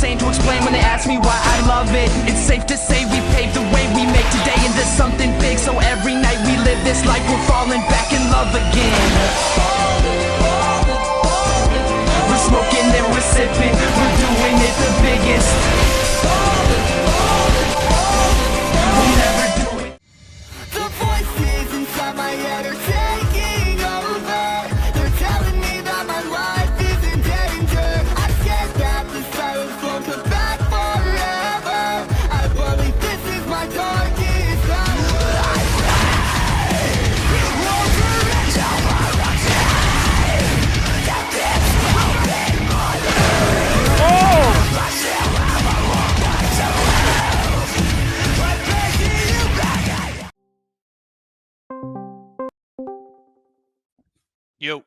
To explain when they ask me why I love it. It's safe to say we paved the way we make today into something big. So every night we live this life, we're falling back in love again. We're smoking, then we're sipping, we're doing it the biggest. We'll never do it. The voices inside my head are taking over. They're telling me that my life is in danger. I said that the silence won't come back forever. I believe this is my darkest hour. Yo.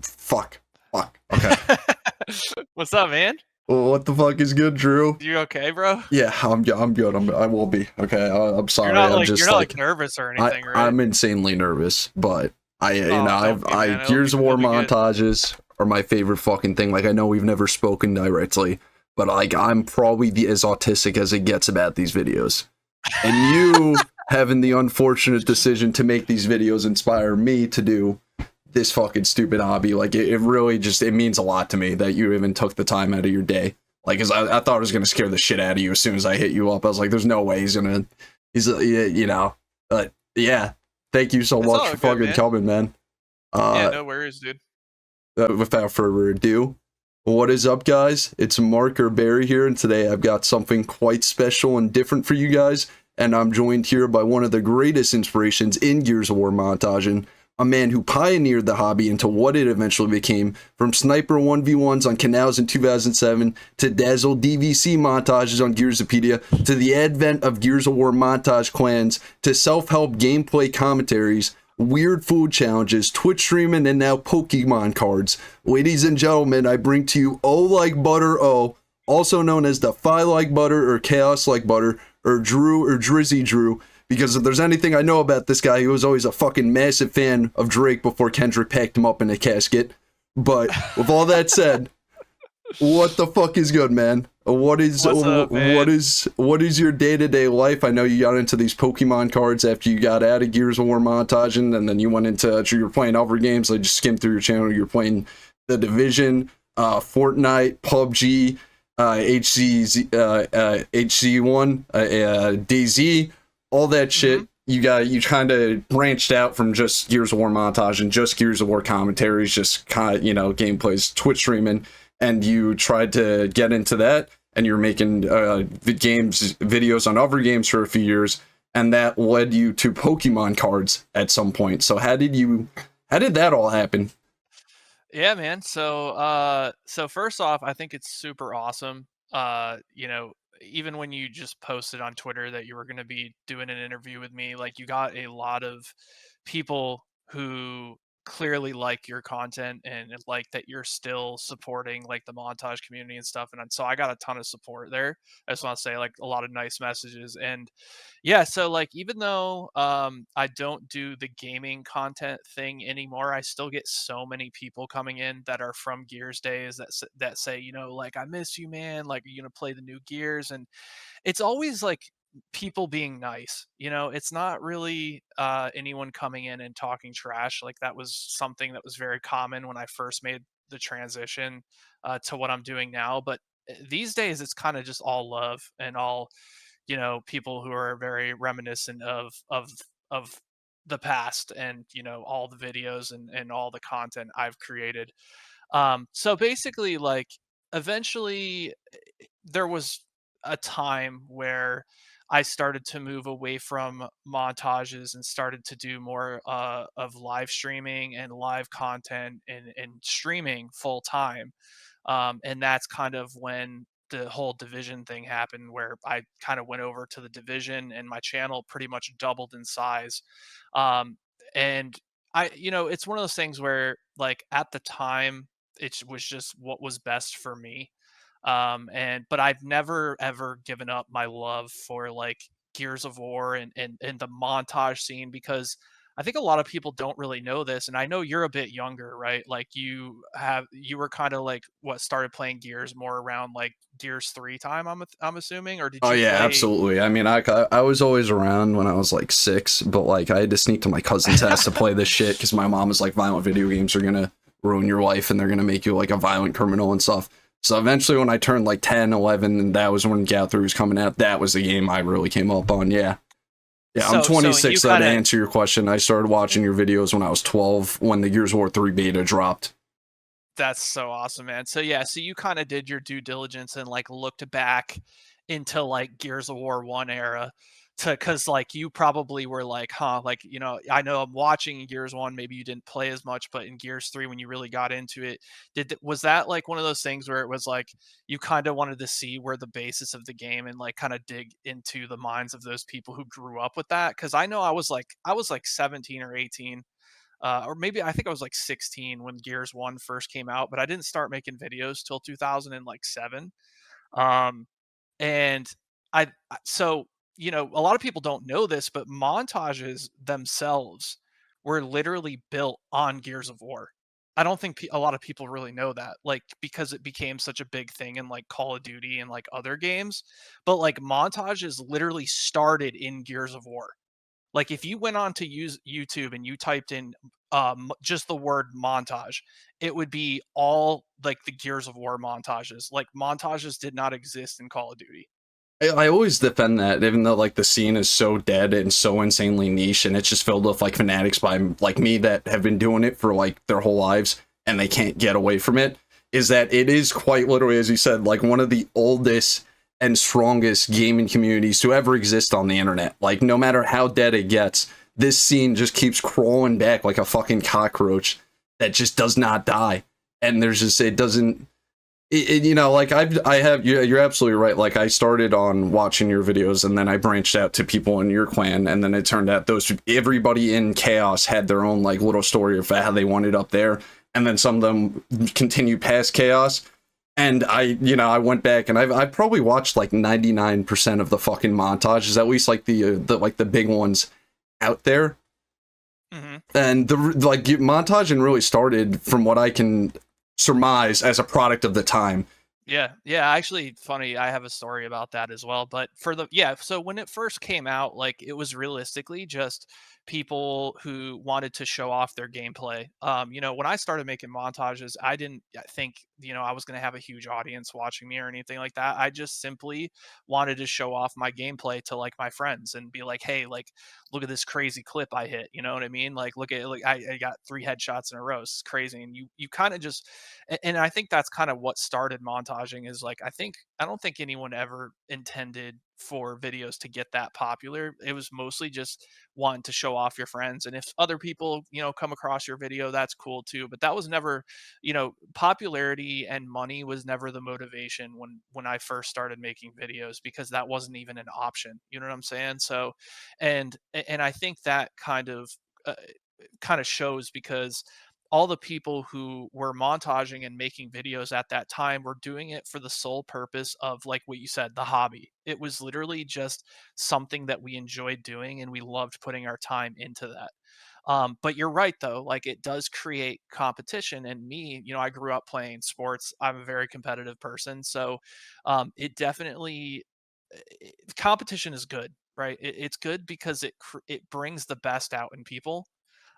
Fuck. Okay. What's up, man? Well, what the fuck is good, Drew? You okay, bro? Yeah, I'm good. I will be. Okay, I'm sorry. You're not I'm like just you're not like nervous or anything, right? I'm insanely nervous, but man. Gears of War It'll be good. montages are my favorite fucking thing. Like, I know we've never spoken directly, but like, I'm probably as autistic as it gets about these videos. And you having the unfortunate decision to make these videos inspire me to do this fucking stupid hobby. Like, it really just, it means a lot to me that you even took the time out of your day. Like, cause I thought it was gonna scare the shit out of you as soon as I hit you up. I was like, there's no way he's you know, but yeah, thank you so It's much all for good, fucking man. coming, man. Yeah, no worries, dude. Without further ado, what is up, guys? It's Mark or Barry here, and today I've got something quite special and different for you guys, and I'm joined here by one of the greatest inspirations in Gears of War montaging, a man who pioneered the hobby into what it eventually became, from sniper 1v1s on canals in 2007, to dazzle DVC montages on Gearsopedia, to the advent of Gears of War montage clans, to self-help gameplay commentaries, weird food challenges, Twitch streaming, and now Pokemon cards. Ladies and gentlemen, I bring to you LiKeBuTTeR O, also known as the LiKeBuTTeR or Kaos LiKeBuTTeR, or Drew or Drizzy Drew, because if there's anything I know about this guy, he was always a fucking massive fan of Drake before Kendrick packed him up in a casket. But with all that said, what the fuck is good, man? What is your day-to-day life? I know you got into these Pokemon cards after you got out of Gears of War montaging, and then you went into, you were playing other games. I just skimmed through your channel. You're playing The Division, Fortnite, PUBG, HC1, DayZ, all that shit. You kind of branched out from just Gears of War montage and just Gears of War commentaries, just kind of, gameplays, Twitch streaming, and you tried to get into that, and you're making videos on other games for a few years, and that led you to Pokemon cards at some point. So how did that all happen? Yeah, man. So first off, I think it's super awesome. Even when you just posted on Twitter that you were going to be doing an interview with me, like, you got a lot of people who clearly like your content and like that you're still supporting like the montage community and stuff. And so I got a ton of support there. I just want to say, like, a lot of nice messages. And yeah, so like, even though I don't do the gaming content thing anymore, I still get so many people coming in that are from Gears days that say, like, I miss you, man. Like, are you gonna play the new Gears? And it's always like people being nice. It's not really anyone coming in and talking trash. Like, that was something that was very common when I first made the transition to what I'm doing now. But these days it's kind of just all love and all, people who are very reminiscent of the past, and all the videos and all the content I've created. So basically, like, eventually there was a time where I started to move away from montages and started to do more of live streaming and live content and streaming full time. And that's kind of when the whole division thing happened, where I kind of went over to the division and my channel pretty much doubled in size. And it's one of those things where, like, at the time, it was just what was best for me. But I've never ever given up my love for, like, Gears of War and the montage scene, because I think a lot of people don't really know this, and I know you're a bit younger, right? Like, you were kind of like what started playing Gears more around like Gears 3 time, I'm assuming, or did Oh you yeah, play? absolutely. I mean, I was always around when I was like 6, but like I had to sneak to my cousin's house to play this shit because my mom was like, violent video games are gonna ruin your life and they're gonna make you like a violent criminal and stuff. So eventually, when I turned like 10, 11, and that was when GoW was coming out, that was the game I really came up on. Yeah. Yeah, I'm So you 26, so to kind of answer your question, I started watching your videos when I was 12, when the Gears of War 3 beta dropped. That's so awesome, man. So yeah, so you kind of did your due diligence and like looked back into like Gears of War 1 era to, because like you probably were like, huh, like, I know I'm watching Gears 1, maybe you didn't play as much, but in Gears 3 when you really got into it, was that like one of those things where it was like you kind of wanted to see where the basis of the game and like kind of dig into the minds of those people who grew up with that? Because I know I was like 17 or 18, or maybe I think I was like 16 when Gears 1 first came out, but I didn't start making videos till 2007. Um, and so, a lot of people don't know this, but montages themselves were literally built on Gears of War. I don't think a lot of people really know that, like, because it became such a big thing in like Call of Duty and like other games. But like montages literally started in Gears of War. Like, if you went on to use YouTube and you typed in just the word montage, it would be all like the Gears of War montages. Like, montages did not exist in Call of Duty. I always defend that, even though like the scene is so dead and so insanely niche, and it's just filled with like fanatics by like me that have been doing it for like their whole lives and they can't get away from it. Is that it is quite literally, as you said, like one of the oldest and strongest gaming communities to ever exist on the internet. Like, no matter how dead it gets, this scene just keeps crawling back like a fucking cockroach that just does not die. And there's just, it doesn't. Like I have, you're absolutely right. Like, I started on watching your videos and then I branched out to people in your clan, and then it turned out everybody in Kaos had their own like little story of how they wanted up there, and then some of them continued past Kaos. And I went back and I've probably watched like 99% of the fucking montages, at least like the big ones out there. Mm-hmm. And the like montaging really started, from what I can surmise, as a product of the time. Yeah, actually, funny, I have a story about that as well. But so when it first came out, like, it was realistically just people who wanted to show off their gameplay. When I started making montages, I didn't think, I was going to have a huge audience watching me or anything like that. I just simply wanted to show off my gameplay to like my friends and be like, hey, like, look at this crazy clip I hit. You know what I mean? Like, look at, like, I got 3 headshots in a row. It's crazy. And you kind of just, and I think that's kind of what started montaging, is like, I don't think anyone ever intended for videos to get that popular. It was mostly just wanting to show off your friends. And if other people, come across your video, that's cool too. But that was never, popularity and money was never the motivation when I first started making videos, because that wasn't even an option. You know what I'm saying? So, and I think that uh, kind of shows, because all the people who were montaging and making videos at that time were doing it for the sole purpose of, like what you said, the hobby. It was literally just something that we enjoyed doing and we loved putting our time into that. But you're right, though, like, it does create competition. And me, I grew up playing sports. I'm a very competitive person. So it definitely, competition is good, right? It's good because it brings the best out in people.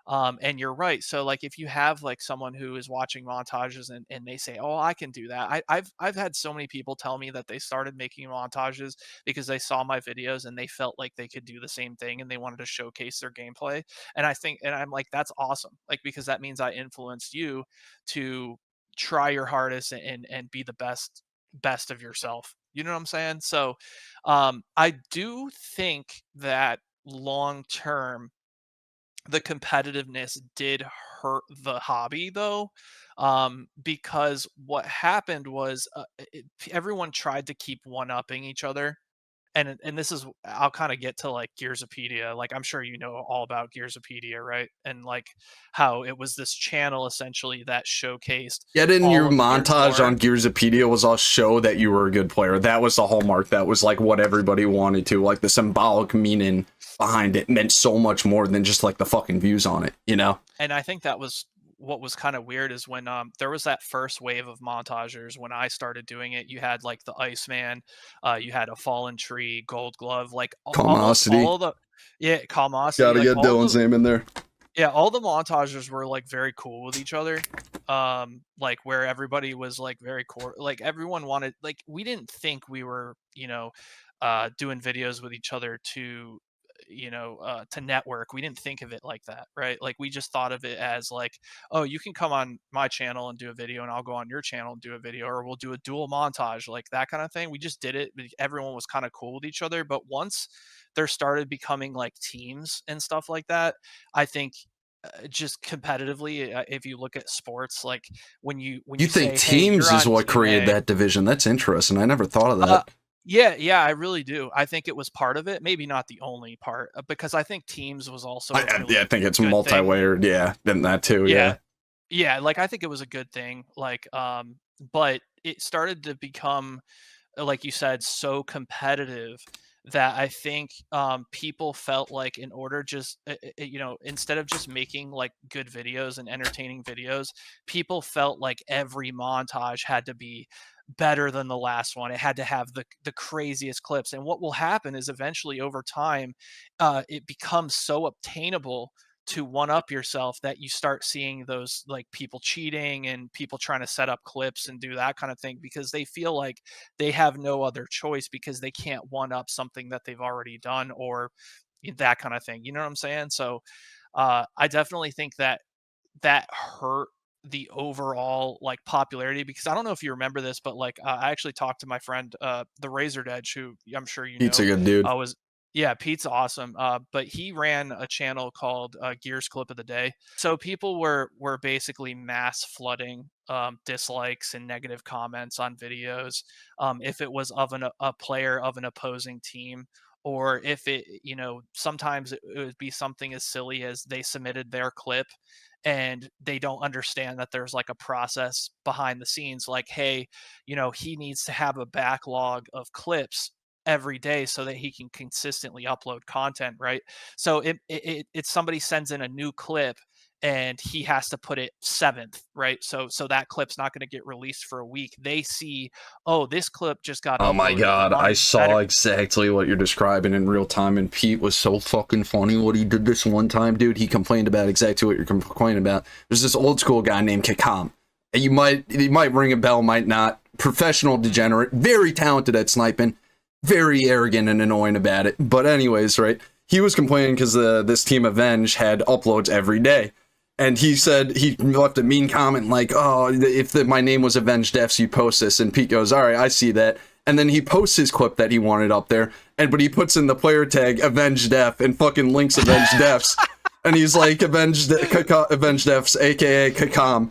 And you're right. So, like, if you have like someone who is watching montages and they say, "Oh, I can do that." I've had so many people tell me that they started making montages because they saw my videos and they felt like they could do the same thing and they wanted to showcase their gameplay. And I'm like, that's awesome. Like, because that means I influenced you to try your hardest and be the best of yourself. You know what I'm saying? So I do think that long term the competitiveness did hurt the hobby though, because what happened was everyone tried to keep one upping each other. And this is, I'll kind of get to like Gearsopedia. Like I'm sure you know all about Gearsopedia, right? And like how it was this channel essentially that showcased Getting all your of their montage lore. on Gearsopedia was all show that you were a good player. That was the hallmark. That was like what everybody wanted to. Like the symbolic meaning behind it meant so much more than just like the fucking views on it, you know? And I think that was what was kind of weird is when there was that first wave of montagers when I started doing it. You had like the Iceman, you had a Fallen Tree, Gold Glove, like almost Calmosity. all of the Calmosity, Gotta like get all the Dylan's name in there. all the montagers were like very cool with each other. Like where everybody was like very cool, like everyone wanted, like we didn't think we were, doing videos with each other to to network. We didn't think of it like that, right? Like we just thought of it as like, oh, you can come on my channel and do a video and I'll go on your channel and do a video, or we'll do a dual montage, like that kind of thing. We just did it. Everyone was kind of cool with each other. But once there started becoming like teams and stuff like that, I think just competitively, if you look at sports, like when You you think say, hey, teams you're is on what team created A. that division? That's interesting. I never thought of uh, that. yeah, I really do. I think it was part of it, maybe not the only part, because I think teams was also a Yeah, I really think it's good thing. multi-layered. Yeah, then that too. Yeah, Yeah. yeah, like I think it was a good thing. Like, but it started to become, like you said, so competitive that I think people felt like in order just instead of just making like good videos and entertaining videos, people felt like every montage had to be better than the last one. It had to have the craziest clips. And what will happen is eventually over time, it becomes so obtainable to one up yourself that you start seeing those like people cheating and people trying to set up clips and do that kind of thing because they feel like they have no other choice because they can't one up something that they've already done or that kind of thing. You know what I'm saying? So I definitely think that that hurt the overall like popularity because I don't know if you remember this, but like I actually talked to my friend, the Razor Edge, who I'm sure you Pete's a know, good dude. was yeah, Pete's awesome. But he ran a channel called Gears Clip of the Day. So people were basically mass flooding dislikes and negative comments on videos if it was of a player of an opposing team, or if it, sometimes it would be something as silly as they submitted their clip and they don't understand that there's like a process behind the scenes, like, hey, he needs to have a backlog of clips every day so that he can consistently upload content, right? So it's somebody sends in a new clip and he has to put it seventh, right? So that clip's not going to get released for a week. They see, oh, this clip just got Oh my uploaded god, I one saw better. exactly what you're describing in real time, and Pete was so fucking funny what he did this one time, dude. He complained about exactly what you're complaining about. There's this old school guy named Kakam. He might ring a bell, might not. Professional degenerate, very talented at sniping, very arrogant and annoying about it. But anyways, right? He was complaining because this team Avenge had uploads every day. And he said, he left a mean comment like, oh, if my name was Avenged Defs, you post this. And Pete goes, all right, I see that. And then he posts his clip that he wanted up there. But he puts in the player tag Avenged Def and fucking links Avenged Defs. And he's like, Avenged Defs, aka Kakam.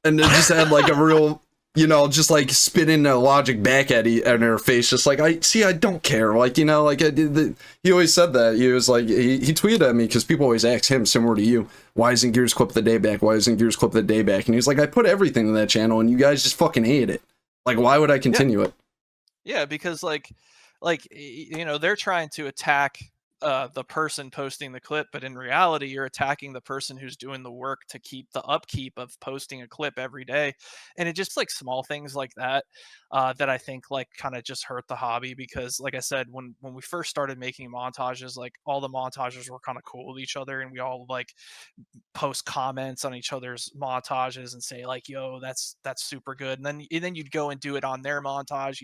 And it just had like a real, just like spitting the logic back at her face, just like, I don't care. Like, he always said that. He was like, he tweeted at me because people always ask him, similar to you, why isn't Gears Clip of the Day back? Why isn't Gears Clip of the Day back? And he's like, I put everything in that channel and you guys just fucking hate it. Like, why would I continue it? Yeah, because they're trying to attack the person posting the clip, but in reality, you're attacking the person who's doing the work to keep the upkeep of posting a clip every day. And it just like small things like that that I think like kind of just hurt the hobby because, like I said, when we first started making montages, like all the montages were kind of cool with each other, and we all like post comments on each other's montages and say like, yo, that's super good. And then you'd go and do it on their montage.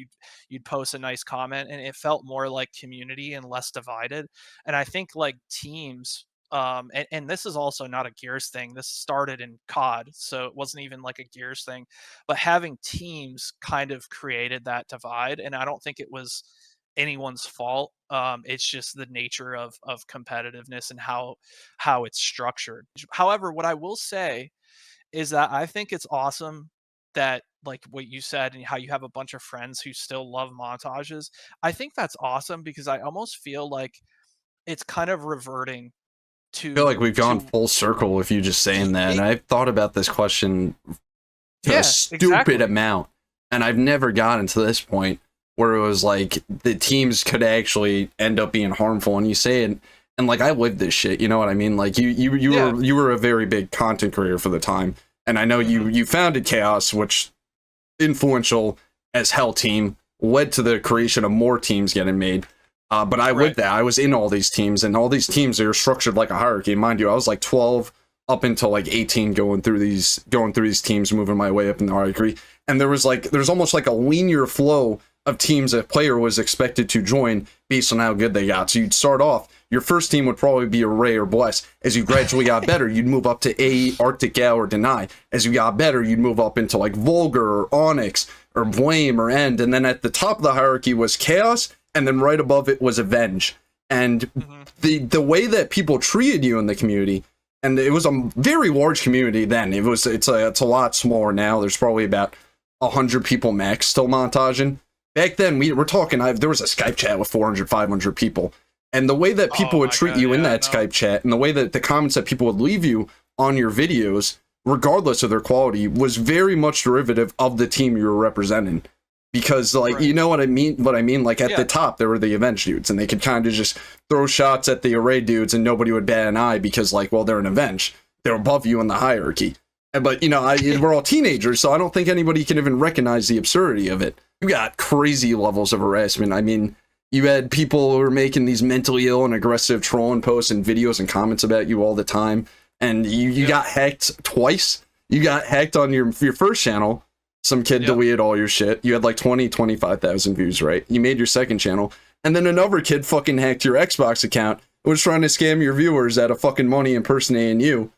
You'd post a nice comment, and it felt more like community and less divided. And I think like teams And this is also not a Gears thing. This started in COD, so it wasn't even like a Gears thing. But having teams kind of created that divide, and I don't think it was anyone's fault. It's just the nature of competitiveness and how it's structured. However, what I will say is that I think it's awesome that, like what you said, and how you have a bunch of friends who still love montages. I think that's awesome because I almost feel like it's kind of reverting I feel like we've gone to full circle with you just saying that. It- And I've thought about this question to Yeah, a stupid exactly. amount. And I've never gotten to this point where it was like the teams could actually end up being harmful. And you say it, and like I lived this shit, you know what I mean? Like Yeah. you were a very big content creator for the time. And I know you founded Kaos, which influential as hell team, led to the creation of more teams getting made. But I lived that. I was in all these teams, and all these teams, they were structured like a hierarchy. And mind you, I was like 12 up until like 18 going through these teams, moving my way up in the hierarchy. And there's almost like a linear flow of teams a player was expected to join based on how good they got. So you'd start off, your first team would probably be Array or Bless. As you gradually got better, you'd move up to A, Arctic Gal, or Deny. As you got better, you'd move up into like Vulgar or Onyx or Blame or End. And then at the top of the hierarchy was Chaos, and then right above it was Avenge. And the way that people treated you in the community, and it was a very large community then. It's a lot smaller now. There's probably about 100 people max still montaging. Back then, we're talking, there was a Skype chat with 400, 500 people. And the way that people would treat you in that Skype chat, and the way that the comments that people would leave you on your videos, regardless of their quality, was very much derivative of the team you were representing. Because, like, you know what I mean? Like, at the top, there were the Avenge dudes, and they could kind of just throw shots at the Array dudes, and nobody would bat an eye because, like, well, they're an Avenge. They're above you in the hierarchy. But, you know, we're all teenagers, so I don't think anybody can even recognize the absurdity of it. You got crazy levels of harassment. I mean, you had people who were making these mentally ill and aggressive trolling posts and videos and comments about you all the time. And you got hacked twice. You got hacked on your first channel. Some kid deleted all your shit. You had like 25,000 views, right? You made your second channel. And then another kid fucking hacked your Xbox account and was trying to scam your viewers out of fucking money impersonating you.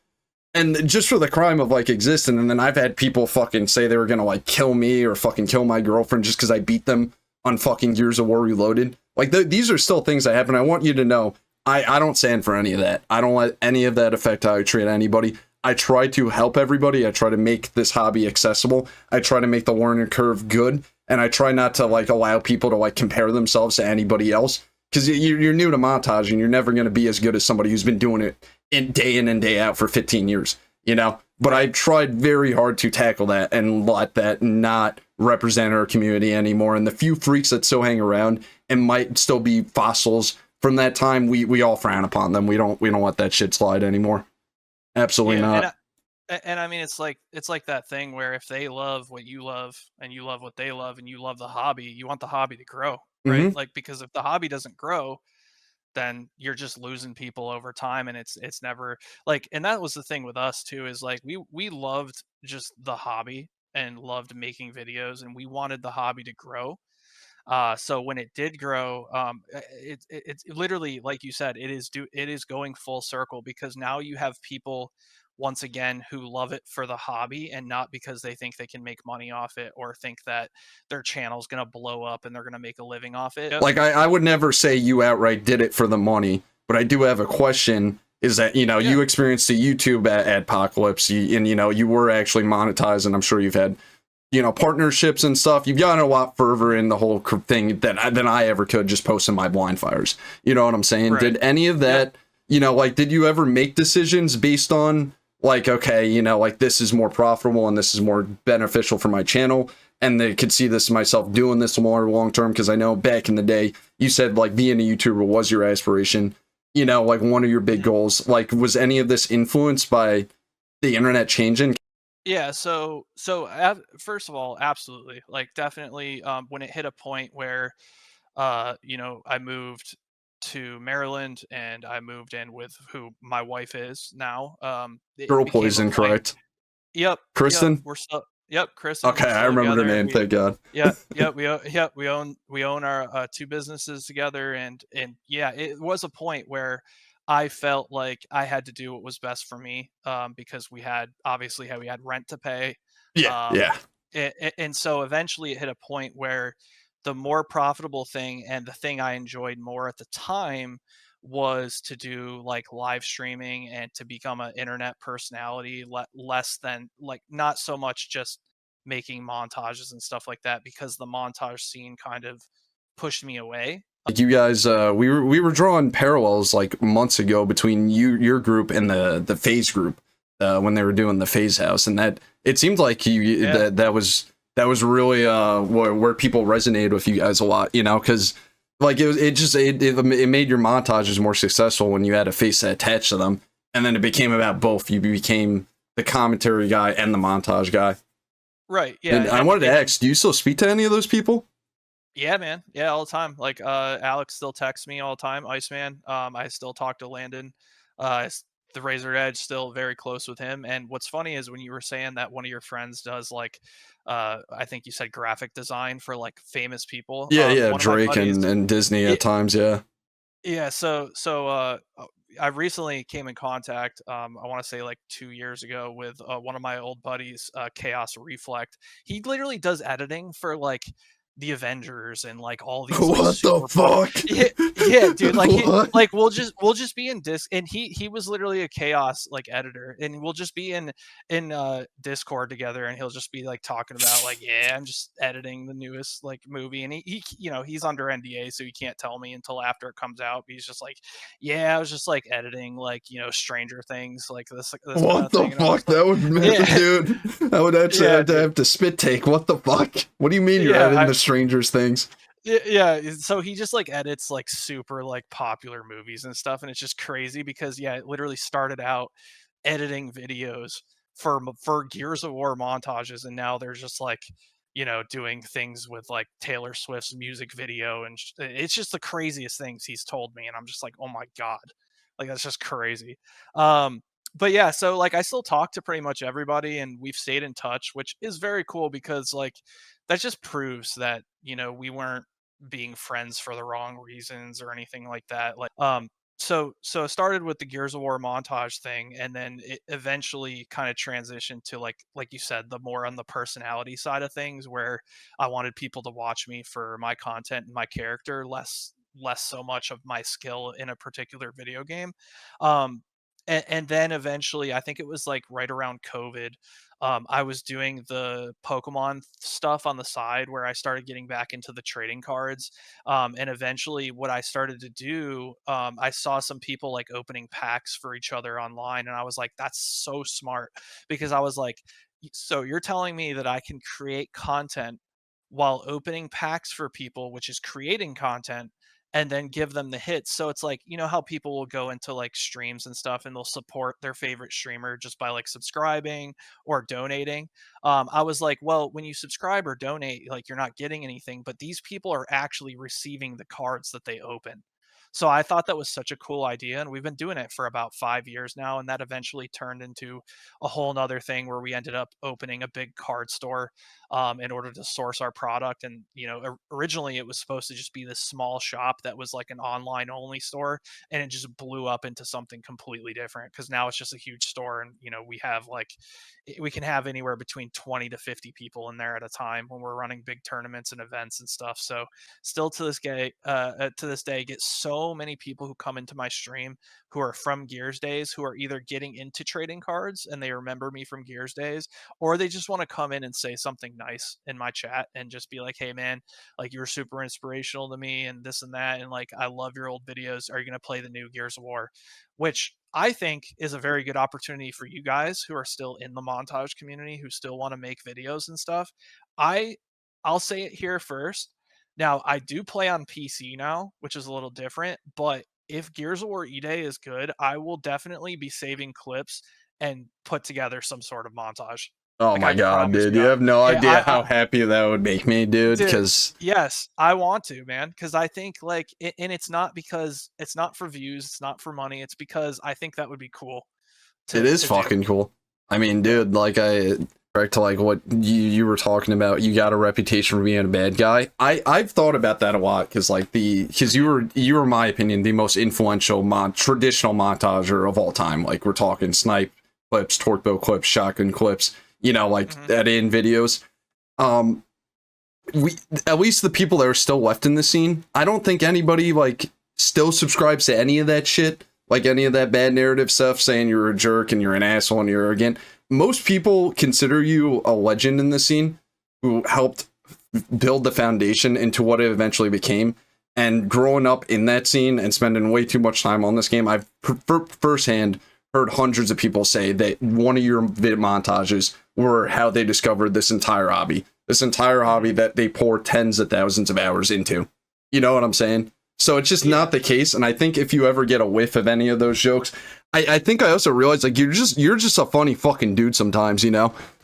And just for the crime of like existing. And then I've had people fucking say they were gonna like kill me or fucking kill my girlfriend just because I beat them on fucking Gears of War Reloaded. Like these are still things that happen. I want you to know, I don't stand for any of that. I don't let any of that affect how I treat anybody. I try to help everybody. I try to make this hobby accessible. I try to make the learning curve good. And I try not to like allow people to like compare themselves to anybody else. Because you're new to montaging. You're never going to be as good as somebody who's been doing it in and day out for 15 years, you know? But I tried very hard to tackle that and let that not represent our community anymore. And the few freaks that still hang around and might still be fossils from that time, we all frown upon them. We don't let that shit slide anymore. Absolutely not. And I mean, it's like that thing where if they love what you love and you love what they love and you love the hobby, you want the hobby to grow, right? Like, because if the hobby doesn't grow, then you're just losing people over time, and it's never like. And that was the thing with us too, is like we loved just the hobby and loved making videos, and we wanted the hobby to grow. So when it did grow, it's literally, like you said, it is going full circle, because now you have people once again who love it for the hobby and not because they think they can make money off it or think that their channel's going to blow up and they're going to make a living off it. Like I would never say you outright did it for the money, but I do have a question. Is that, you know, you experienced the YouTube at Adpocalypse, and you know, you were actually monetized, and I'm sure you've had, you know, partnerships and stuff. You've gotten a lot further in the whole thing than I ever could just posting my blind fires. You know what I'm saying? Right. Did any of that, you know, like, did you ever make decisions based on like, okay, you know, like this is more profitable and this is more beneficial for my channel, and they could see this myself doing this more long term? Because I know back in the day you said like being a YouTuber was your aspiration, you know, like one of your big goals. Like, was any of this influenced by the internet changing? Yeah, so first of all, absolutely, like definitely, when it hit a point where you know, I moved to Maryland and I moved in with who my wife is now. Girl Poison, correct? Yep. Kristen? We're still Kristen. Okay, I remember the name, thank God. We own our two businesses together, and yeah, it was a point where I felt like I had to do what was best for me, because we had obviously we had rent to pay. Yeah, Um, yeah. and so eventually it hit a point where the more profitable thing and the thing I enjoyed more at the time was to do like live streaming and to become an internet personality, less than like not so much just making montages and stuff like that, because the montage scene kind of pushed me away. Like you guys, we were drawing parallels like months ago between your group and the Phase group when they were doing the Phase House, and that it seemed like Yeah. that was really where people resonated with you guys a lot, you know, because like it made your montages more successful when you had a face attached to them, and then it became about both. You became the commentary guy and the montage guy. Right. Yeah. And I wanted to ask, do you still speak to any of those people? Yeah, man. Yeah, all the time. Like Alex still texts me all the time, Iceman. I still talk to Landon. The Razor Edge, still very close with him. And what's funny is when you were saying that one of your friends does like I think you said graphic design for like famous people. Yeah, yeah, One of my Drake buddies, and Disney yeah, at times, yeah. yeah, I recently came in contact, I want to say like 2 years ago, with one of my old buddies, Chaos Reflect. He literally does editing for like the Avengers and like all these like What the super fuck? yeah, yeah, dude. Like What? like we'll just be in disc, and he was literally a Chaos like editor, and we'll just be in Discord together, and he'll just be like talking about like, yeah, I'm just editing the newest like movie, and he you know, he's under NDA, so he can't tell me until after it comes out. But he's just like, yeah, I was just like editing like, you know, Stranger Things, like this kind What of the thing, and I'm fuck? just like, That would, yeah, dude. I would actually yeah, have to dude. have to spit take. What the fuck? What do you mean you're editing Yeah, the strangers things? yeah, so he just like edits like super like popular movies and stuff, and it's just crazy because yeah, it literally started out editing videos for Gears of War montages, and now they're just like, you know, doing things with like Taylor Swift's music video, and it's just the craziest things he's told me, and I'm just like, oh my god, like that's just crazy. Um, but yeah, so like I still talk to pretty much everybody, and we've stayed in touch, which is very cool because like that just proves that, you know, we weren't being friends for the wrong reasons or anything like that. Like so it started with the Gears of War montage thing, and then it eventually kind of transitioned to like you said, the more on the personality side of things, where I wanted people to watch me for my content and my character, less so much of my skill in a particular video game. Um and then eventually, I think it was like right around COVID, I was doing the Pokemon stuff on the side where I started getting back into the trading cards. And eventually, what I started to do, I saw some people like opening packs for each other online. And I was like, that's so smart, because I was like, so you're telling me that I can create content while opening packs for people, which is creating content, and then give them the hits. So it's like, you know how people will go into like streams and stuff, and they'll support their favorite streamer just by like subscribing or donating. I was like, well, when you subscribe or donate, like you're not getting anything, but these people are actually receiving the cards that they open. So I thought that was such a cool idea, and we've been doing it for about 5 years now, and that eventually turned into a whole nother thing where we ended up opening a big card store, in order to source our product. And you know, originally it was supposed to just be this small shop that was like an online only store, and it just blew up into something completely different because now it's just a huge store, and you know, we have like we can have anywhere between 20 to 50 people in there at a time when we're running big tournaments and events and stuff. So still to this day, get so many people who come into my stream who are from Gears days, who are either getting into trading cards and they remember me from Gears days, or they just want to come in and say something nice in my chat and just be like, hey man, like you were super inspirational to me and this and that, and like I love your old videos, are you going to play the new Gears of War? Which I think is a very good opportunity for you guys who are still in the montage community, who still want to make videos and stuff. I I'll say it here first. Now, I do play on PC now, which is a little different, but if Gears of War E-Day is good, I will definitely be saving clips and put together some sort of montage. Oh Like my I god, promise dude. you. You have no Yeah, idea how happy that would make me, dude, dude, because yes, I want to, man, because I think like, and it's not because it's not for views, it's not for money, it's because I think that would be cool it to is do. fucking cool. I mean, Yeah. dude, like Back to like what you were talking about, you got a reputation for being a bad guy. I've thought about that a lot because you were, my opinion, the most influential traditional montager of all time. Like we're talking snipe clips, torque bow clips, shotgun clips, like edit-in videos. We, at least the people that are still left in the scene, I don't think anybody like still subscribes to any of that shit, like any of that bad narrative stuff saying you're a jerk and you're an asshole and you're arrogant. Most people consider you a legend in the scene who helped build the foundation into what it eventually became. And growing up in that scene and spending way too much time on this game, I've firsthand heard hundreds of people say that one of your vid montages were how they discovered this entire hobby that they pour tens of thousands of hours into. You know what I'm saying? So it's just not the case. And I think if you ever get a whiff of any of those jokes, I think I also realized like you're just a funny fucking dude sometimes,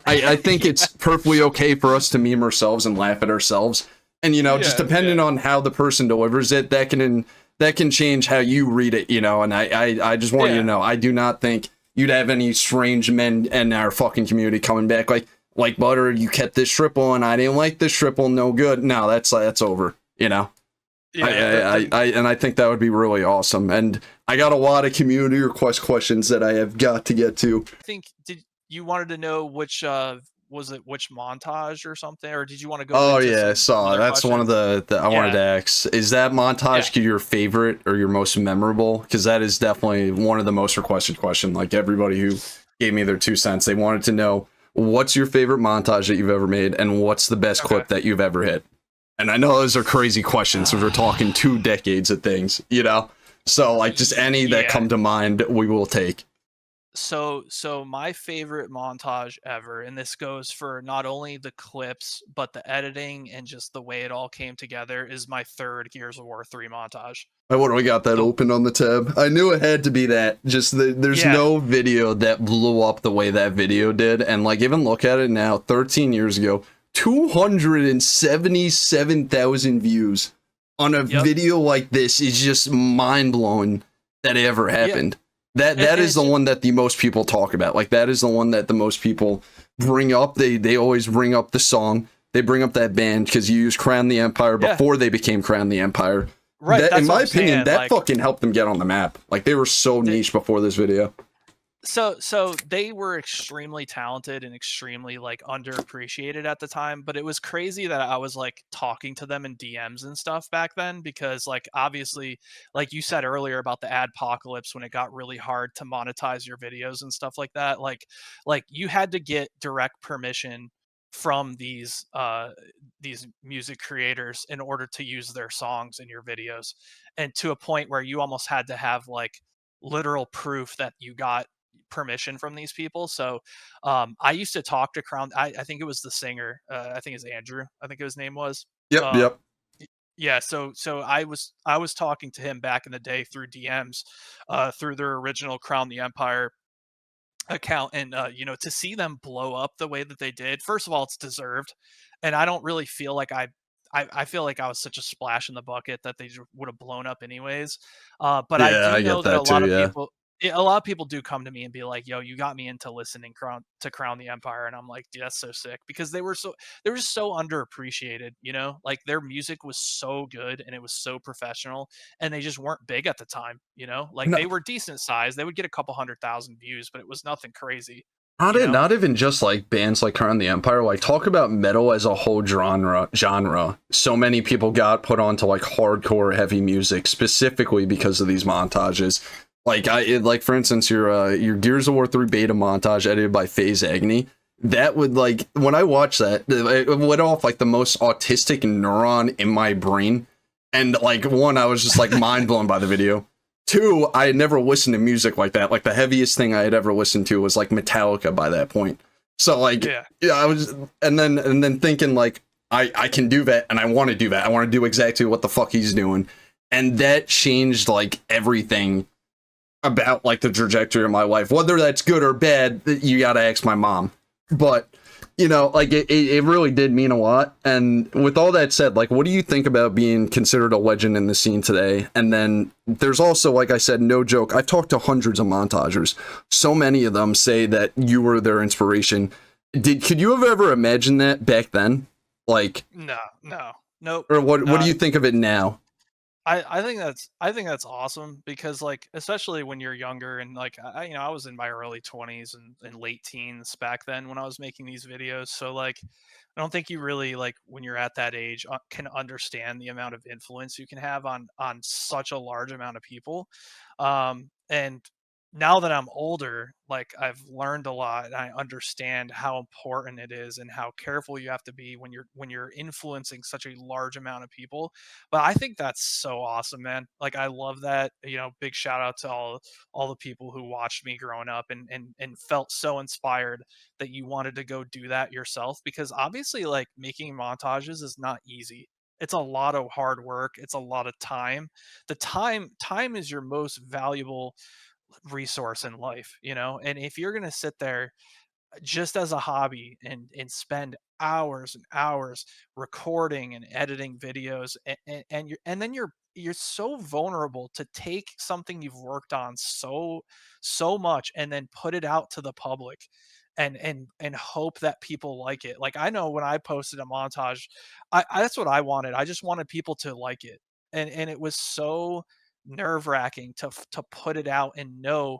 I think it's perfectly okay for us to meme ourselves and laugh at ourselves. And just depending on how the person delivers it, that can change how you read it, and I just want you to know, I do not think you'd have any strange men in our fucking community coming back like Butter, you kept this triple and I didn't like this triple, no good. No, that's over, I think that would be really awesome. And I got a lot of community request questions that I have got to get to. I think did you wanted to know which which montage or something, or did you want to go? Oh yeah, I saw that's questions? One of the I wanted to ask. Is that montage your favorite or your most memorable? Because that is definitely one of the most requested questions. Like everybody who gave me their 2 cents, they wanted to know what's your favorite montage that you've ever made and what's the best clip that you've ever hit. And I know those are crazy questions, so we're talking 2 decades of things, So like just any that come to mind, we will take. So my favorite montage ever, and this goes for not only the clips but the editing and just the way it all came together, is my third Gears of War 3 montage. What do we got that open on the tab? I knew it had to be that. Just there's no video that blew up the way that video did, and like even look at it now, 13 years ago. 277,000 views on a video like this is just mind-blowing that it ever happened. That is the one that the most people talk about. Like that is the one that the most people bring up. They always bring up the song. They bring up that band because you used Crown the Empire before they became Crown the Empire. Right. That, in my opinion, that fucking helped them get on the map. Like they were so niche before this video. So they were extremely talented and extremely like underappreciated at the time, but it was crazy that I was like talking to them in DMs and stuff back then because like obviously like you said earlier about the adpocalypse when it got really hard to monetize your videos and stuff like that, like you had to get direct permission from these music creators in order to use their songs in your videos, and to a point where you almost had to have like literal proof that you got permission from these people. So I used to talk to Crown. I think it was the singer. I think it's Andrew. I think his name was. Yep. Yeah. So I was talking to him back in the day through DMs, through their original Crown the Empire account, and to see them blow up the way that they did. First of all, it's deserved, and I don't really feel like I feel like I was such a splash in the bucket that they would have blown up anyways. But I do know that a lot of people do come to me and be like, yo, you got me into listening to Crown the Empire. And I'm like, dude, that's so sick, because they were just so underappreciated, like their music was so good and it was so professional, and they just weren't big at the time, like they were decent size. They would get a couple 100,000 views, but it was nothing crazy. Not even just like bands like Crown the Empire, like talk about metal as a whole genre. So many people got put onto like hardcore heavy music specifically because of these montages. Like for instance, your Gears of War 3 beta montage edited by Faze Agony. That would, like, when I watched that, it went off like the most autistic neuron in my brain. And like, one, I was just like mind blown by the video. 2, I had never listened to music like that. Like the heaviest thing I had ever listened to was like Metallica by that point. So like, I was, and then thinking like, I can do that, and I want to do that. I want to do exactly what the fuck he's doing. And that changed like everything about like the trajectory of my life. Whether that's good or bad, you gotta ask my mom. But like it really did mean a lot. And with all that said, like, what do you think about being considered a legend in the scene today? And then there's also, like I said, no joke, I've talked to hundreds of montagers. So many of them say that you were their inspiration. Could you have ever imagined that back then? Like, No, nope. or what do you think of it now? I think that's awesome because like especially when you're younger and like I was in my early 20s and late teens back then when I was making these videos, so like I don't think you really like when you're at that age can understand the amount of influence you can have on such a large amount of people. And now that I'm older, like I've learned a lot and I understand how important it is and how careful you have to be when you're influencing such a large amount of people. But I think that's so awesome, man. Like I love that. Big shout out to all the people who watched me growing up and felt so inspired that you wanted to go do that yourself, because obviously like making montages is not easy. It's a lot of hard work. It's a lot of time. The time is your most valuable resource in life, and if you're going to sit there just as a hobby and spend hours and hours recording and editing videos, and then you're so vulnerable to take something you've worked on so much and then put it out to the public and hope that people like it. Like I know when I posted a montage, that's what I wanted. I just wanted people to like it, and it was so nerve wracking to put it out and know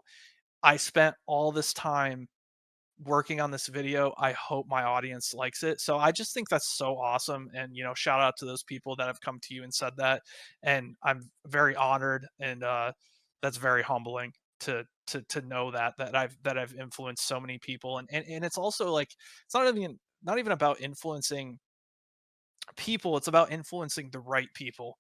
I spent all this time working on this video. I hope my audience likes it. So I just think that's so awesome. And, shout out to those people that have come to you and said that. And I'm very honored. And that's very humbling to know that I've influenced so many people. And it's also like, it's not even about influencing people. It's about influencing the right people.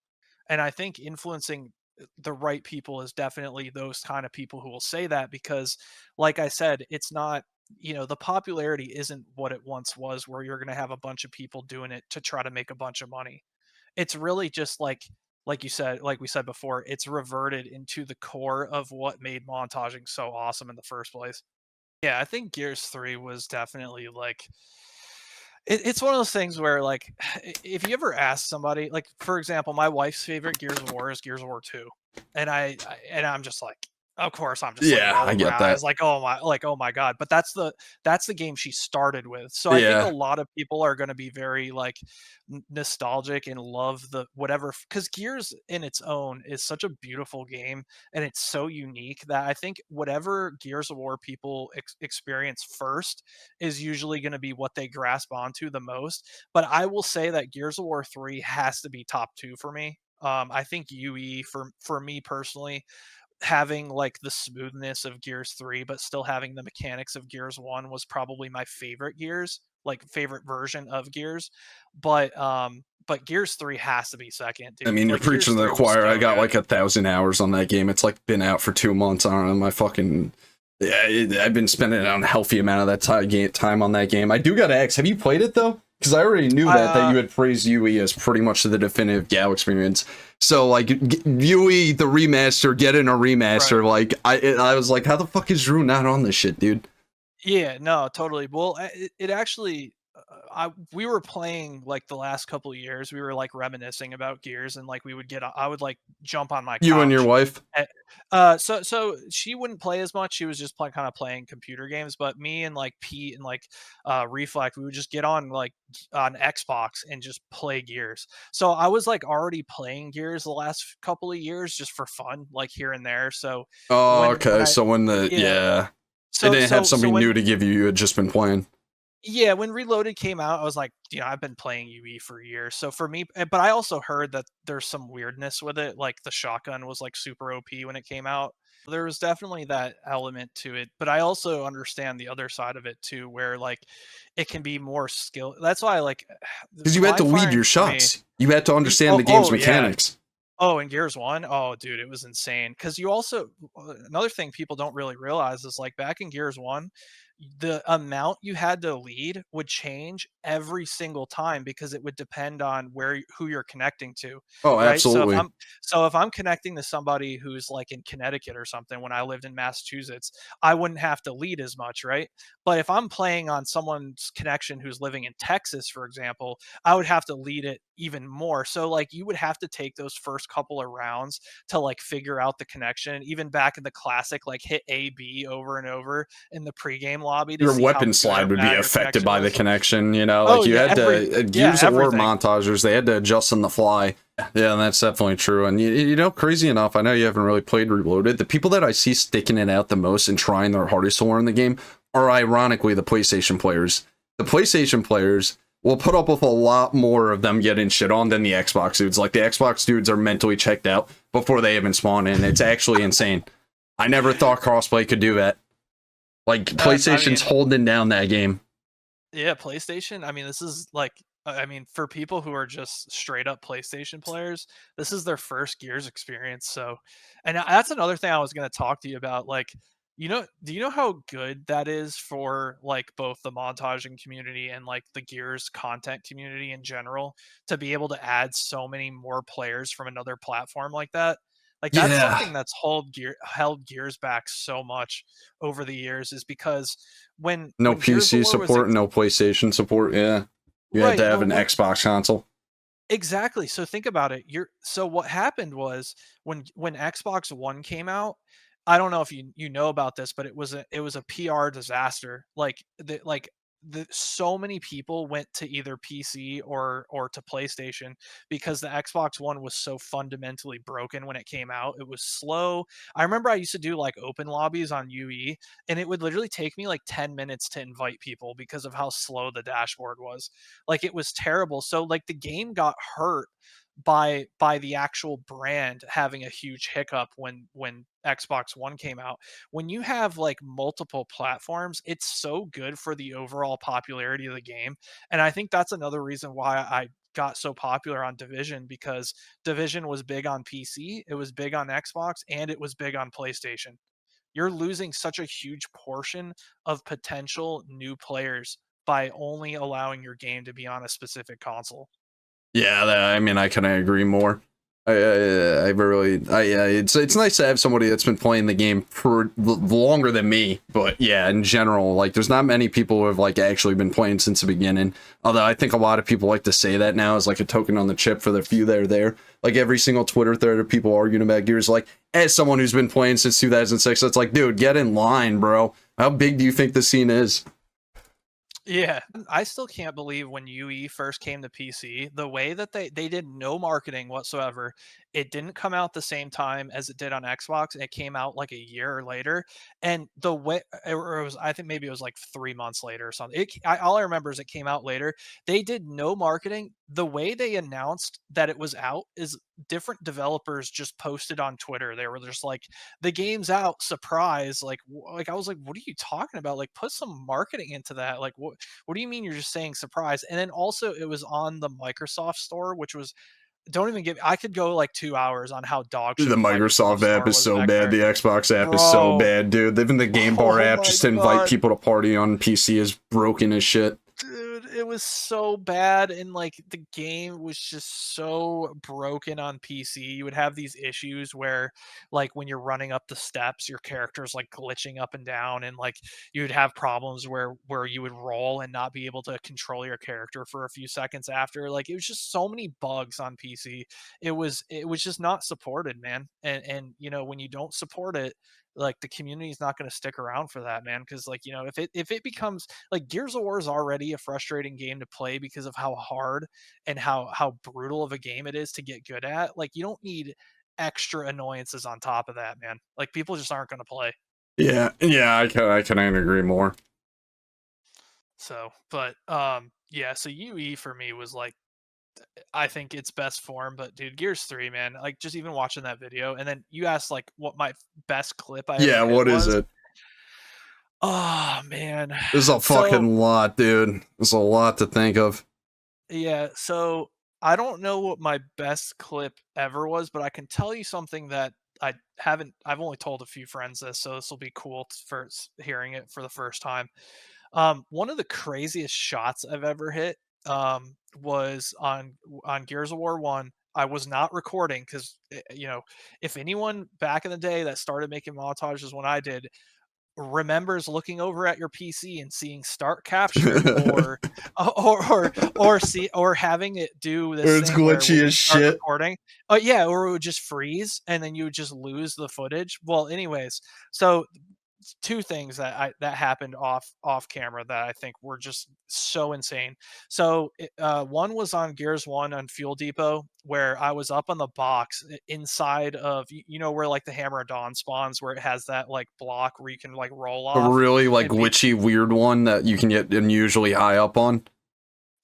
And I think influencing the right people is definitely those kind of people who will say that, because like I said, it's not, the popularity isn't what it once was where you're going to have a bunch of people doing it to try to make a bunch of money. It's really just like you said, like we said before, it's reverted into the core of what made montaging so awesome in the first place. Yeah, I think Gears 3 was definitely like it's one of those things where like if you ever ask somebody, like for example, my wife's favorite Gears of War is Gears of War 2. And I'm just like, of course I'm just like Yeah, I rolling get my that. eyes like, oh my god. But that's the game she started with. So I think a Yeah. lot of people are going to be very like nostalgic and love the whatever, because Gears in its own is such a beautiful game and it's so unique that I think whatever Gears of War people experience first is usually going to be what they grasp onto the most. But I will say that Gears of War 3 has to be top 2 for me. I think UE for me personally, having like the smoothness of Gears 3 but still having the mechanics of Gears 1 was probably my favorite Gears, like favorite version of Gears. But Gears 3 has to be second, I dude. mean, you're Like Gears preaching to the 3 was choir. I so got good. like 1,000 hours on that game. It's like been out for 2 months. I don't know. My fucking I've been spending an unhealthy amount of that time on that game. I do gotta ask, have you played it though? Because I already knew that Uh, you had praised UE as pretty much the definitive GoW experience. So like UE the remaster, getting a right. remaster. Like I was like, how the fuck is Drew not on this shit, dude? Yeah, no, totally. Well, it actually, we were playing like the last couple of years. We were like reminiscing about Gears, and like I would like jump on my You and your couch. wife. So she wouldn't play as much. She was just kind of playing computer games. But me and like Pete and like Reflect, we would just get on like on Xbox and just play Gears. So I was like already playing Gears the last couple of years just for fun, like here and there. So Oh, when okay. I So when the yeah. yeah, it So didn't have so so something when new to give you. You had just been playing. Yeah, when Reloaded came out, I was like, I've been playing UE for years. So for me, but I also heard that there's some weirdness with it. Like the shotgun was like super OP when it came out. There was definitely that element to it, but I also understand the other side of it too, where like it can be more skill. That's why like Because you had my to lead firing your for me. shots. You had to understand Oh, the game's oh yeah. mechanics. Oh, in Gears 1? Oh, dude, it was insane. Because you also another thing people don't really realize is, like, back in Gears 1, the amount you had to lead would change every single time because it would depend on who you're connecting to, Oh, right? So if absolutely. I'm connecting to somebody who's, like, in Connecticut or something when I lived in Massachusetts, I wouldn't have to lead as much, right? But if I'm playing on someone's connection who's living in Texas, for example, I would have to lead it even more. So like you would have to take those first couple of rounds to like figure out the connection. Even back in the classic, like hit A B over and over in the pregame lobby to Your see how weapon good slide or would be bad your affected connection by the was. connection, you know? Oh, Like, you yeah, had to, Gears of War everything. montagers, they had to adjust on the fly. Yeah, and that's definitely true. And, you know, crazy enough, I know you haven't really played Reloaded. The people that I see sticking it out the most and trying their hardest to learn the game are ironically the PlayStation players. The PlayStation players will put up with a lot more of them getting shit on than the Xbox dudes. Like, the Xbox dudes are mentally checked out before they even spawn in. It's actually insane. I never thought Crossplay could do that. Like, PlayStation's holding down that game. Yeah, PlayStation. I mean, this is like, I mean, for people who are just straight up PlayStation players, this is their first Gears experience. So, and that's another thing I was going to talk to you about. Like, do you know how good that is for like both the montaging community and like the Gears content community in general to be able to add so many more players from another platform like that? Like, that's Yeah. something that's held Gears back so much over the years, is because when No Gears of PC War was support, no PlayStation support, yeah. You had to have an Xbox console. exactly. So think about it. So what happened was when Xbox One came out, I don't know if you know about this, but it was a PR disaster. So many people went to either PC or to PlayStation because the Xbox One was so fundamentally broken when it came out. It was slow. I remember I used to do like open lobbies on UE, and it would literally take me like 10 minutes to invite people because of how slow the dashboard was. Like, it was terrible. So like the game got hurt by the actual brand having a huge hiccup when Xbox One came out. When you have like multiple platforms, it's so good for the overall popularity of the game. And I think that's another reason why I got so popular on Division, because Division was big on PC, it was big on Xbox, and it was big on PlayStation. You're losing such a huge portion of potential new players by only allowing your game to be on a specific console. Yeah, I mean, I couldn't agree more. It's nice to have somebody that's been playing the game for longer than me, but yeah, in general, like, there's not many people who have like actually been playing since the beginning. Although I think a lot of people like to say that now as like a token on the chip for the few that are there. Like, every single Twitter thread of people arguing about Gears, like, as someone who's been playing since 2006, it's like, dude, get in line, bro. How big do you think the scene is? Yeah, I still can't believe when UE first came to PC, the way that they did no marketing whatsoever. It didn't come out the same time as it did on Xbox. It came out like a year later, and the way, or it was, I think maybe it was like 3 months later or something. All I remember is it came out later. They did no marketing. The way they announced that it was out is different developers just posted on Twitter. They were just like, the game's out, surprise. Like I was like, what are you talking about? Like, put some marketing into that. Like, what do you mean you're just saying surprise? And then also it was on the Microsoft store, which was, don't even get, I could go like 2 hours on how dog shit The Microsoft app store is was so back bad. there. The Xbox app is so Bro. bad, dude. Even the Game Bar Oh app my just to invite God. people to party on PC is broken as shit. Dude, it was so bad, and like the game was just so broken on PC. You would have these issues where, like, when you're running up the steps, your character's like glitching up and down, and like you would have problems where you would roll and not be able to control your character for a few seconds after. Like, it was just so many bugs on PC. It was just not supported, man. And when you don't support it, like, the community is not going to stick around for that, man. Because, like, if it becomes like, Gears of War is already a frustrating game to play because of how hard and how brutal of a game it is to get good at. Like, you don't need extra annoyances on top of that, man. Like, people just aren't going to play. Yeah, I couldn't agree more. So, but yeah. So UE for me was like, I think it's best form. But dude, Gears 3, man, like, just even watching that video, and then you asked like what my best clip I Yeah, ever hit what is was. it? Oh man, There's a fucking lot, dude. There's a lot to think of. yeah, so I don't know what my best clip ever was, but I can tell you something that I've only told a few friends this, so this will be cool for hearing it for the first time. One of the craziest shots I've ever hit was on Gears of War 1. I was not recording because, if anyone back in the day that started making montages when I did remembers looking over at your PC and seeing start capture or having it do this It's thing where glitchy when you as start shit. recording, yeah, or it would just freeze and then you would just lose the footage. Well, anyways, so two things that happened off camera that I think were just so insane. So one was on Gears 1 on Fuel Depot, where I was up on the box inside of, you know, where like the Hammer of Dawn spawns, where it has that like block where you can like roll A off. really like glitchy, weird one that you can get unusually high up on.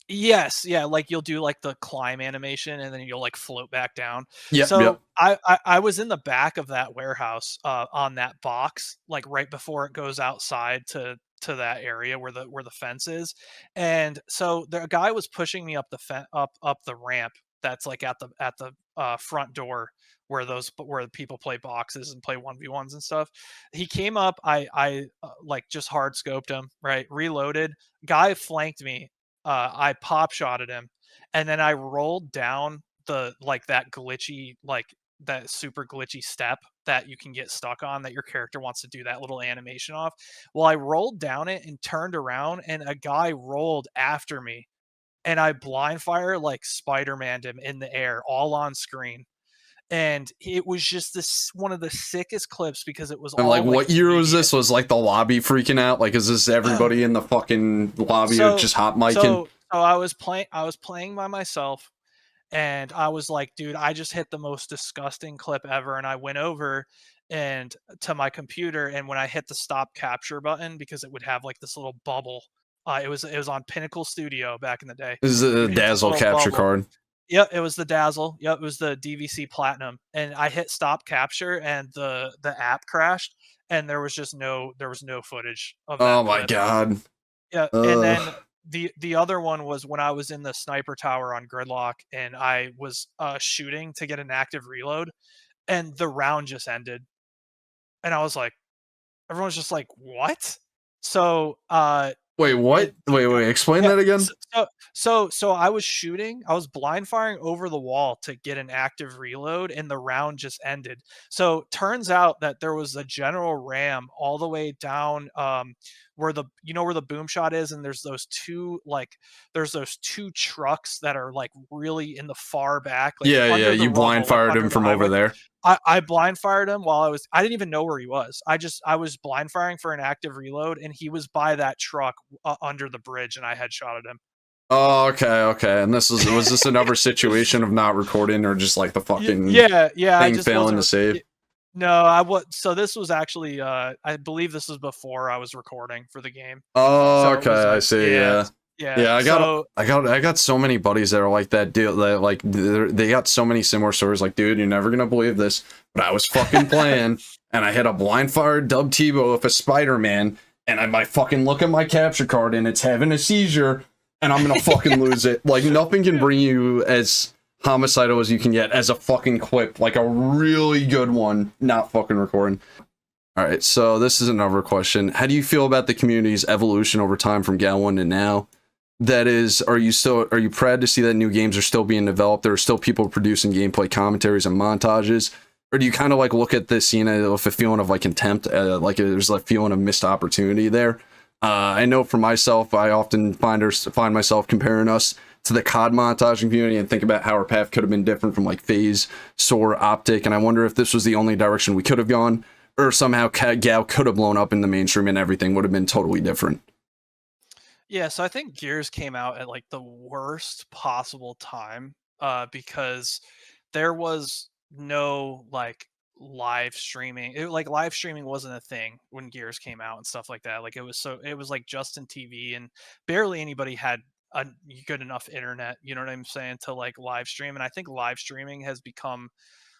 Yes, yeah, like you'll do like the climb animation and then you'll like float back down. Yep, So yep. I was in the back of that warehouse on that box, like right before it goes outside to that area where the fence is. And so the guy was pushing me up up the ramp that's like at the front door where people play boxes and play 1v1s and stuff. He came up, I like just hard scoped him, right? Reloaded. Guy flanked me, I pop shotted him, and then I rolled down that glitchy, like that super glitchy step that you can get stuck on that your character wants to do that little animation off. Well, I rolled down it and turned around, and a guy rolled after me, and I blind fire like Spider-Man'd him in the air, all on screen. And it was just this one of the sickest clips because it was And all like, like what year was immediate. this? Was like the lobby freaking out? Like, is this everybody in the fucking lobby just hot micing? So I was playing by myself, and I was like, dude, I just hit the most disgusting clip ever. And I went over and to my computer, and when I hit the stop capture button, because it would have like this little bubble, it was on Pinnacle Studio back in the day. This is a You'd hit this Dazzle little capture bubble. card. Yep, it was the Dazzle. Yep, it was the DVC Platinum. And I hit stop capture, and the app crashed, and there was no footage of that. Oh my clip. god. Yeah, and then the other one was when I was in the sniper tower on Gridlock, and I was shooting to get an active reload, and the round just ended, and I was like, everyone's just like, what? So Wait, what? Wait, explain that again. So I was shooting, I was blind firing over the wall to get an active reload, and the round just ended. So turns out that there was a general ram all the way down where where the boom shot is, and there's those two trucks that are like really in the far back. Like Yeah, you blind fired him from over there. I blind fired him while I didn't even know where he was. I was blind firing for an active reload, and he was by that truck under the bridge, and I headshotted him. Oh, okay. And was this another situation of not recording, or just like the fucking thing failing to save? No, so this was actually I believe this was before I was recording for the game. Oh, So okay, I see. Yeah, I got so many buddies that are like that, dude. That, like, they got so many similar stories. Like, dude, you're never gonna believe this, but I was fucking playing, and I hit a blind fire dub Tebow with a Spider-Man, and I fucking look at my capture card, and it's having a seizure, and I'm gonna fucking lose it. Like, nothing can bring you as homicidal as you can get as a fucking clip, like a really good one, not fucking recording. All right, so this is another question. How do you feel about the community's evolution over time from GoW 1 to now? That is, are you proud to see that new games are still being developed? There are still people producing gameplay commentaries and montages, or do you kind of like look at this scene with a feeling of like contempt, like there's like feeling of missed opportunity there? I know for myself, I often find myself comparing us to the COD montaging community and think about how our path could have been different from like Phase, Soar, Optic, and I wonder if this was the only direction we could have gone, or somehow GoW could have blown up in the mainstream and everything would have been totally different. Yeah, so I think Gears came out at like the worst possible time because there was no like live streaming. Live streaming wasn't a thing when Gears came out and stuff like that. Like it was like Justin TV, and barely anybody had a good enough internet, you know what I'm saying, to like live stream. And I think live streaming has become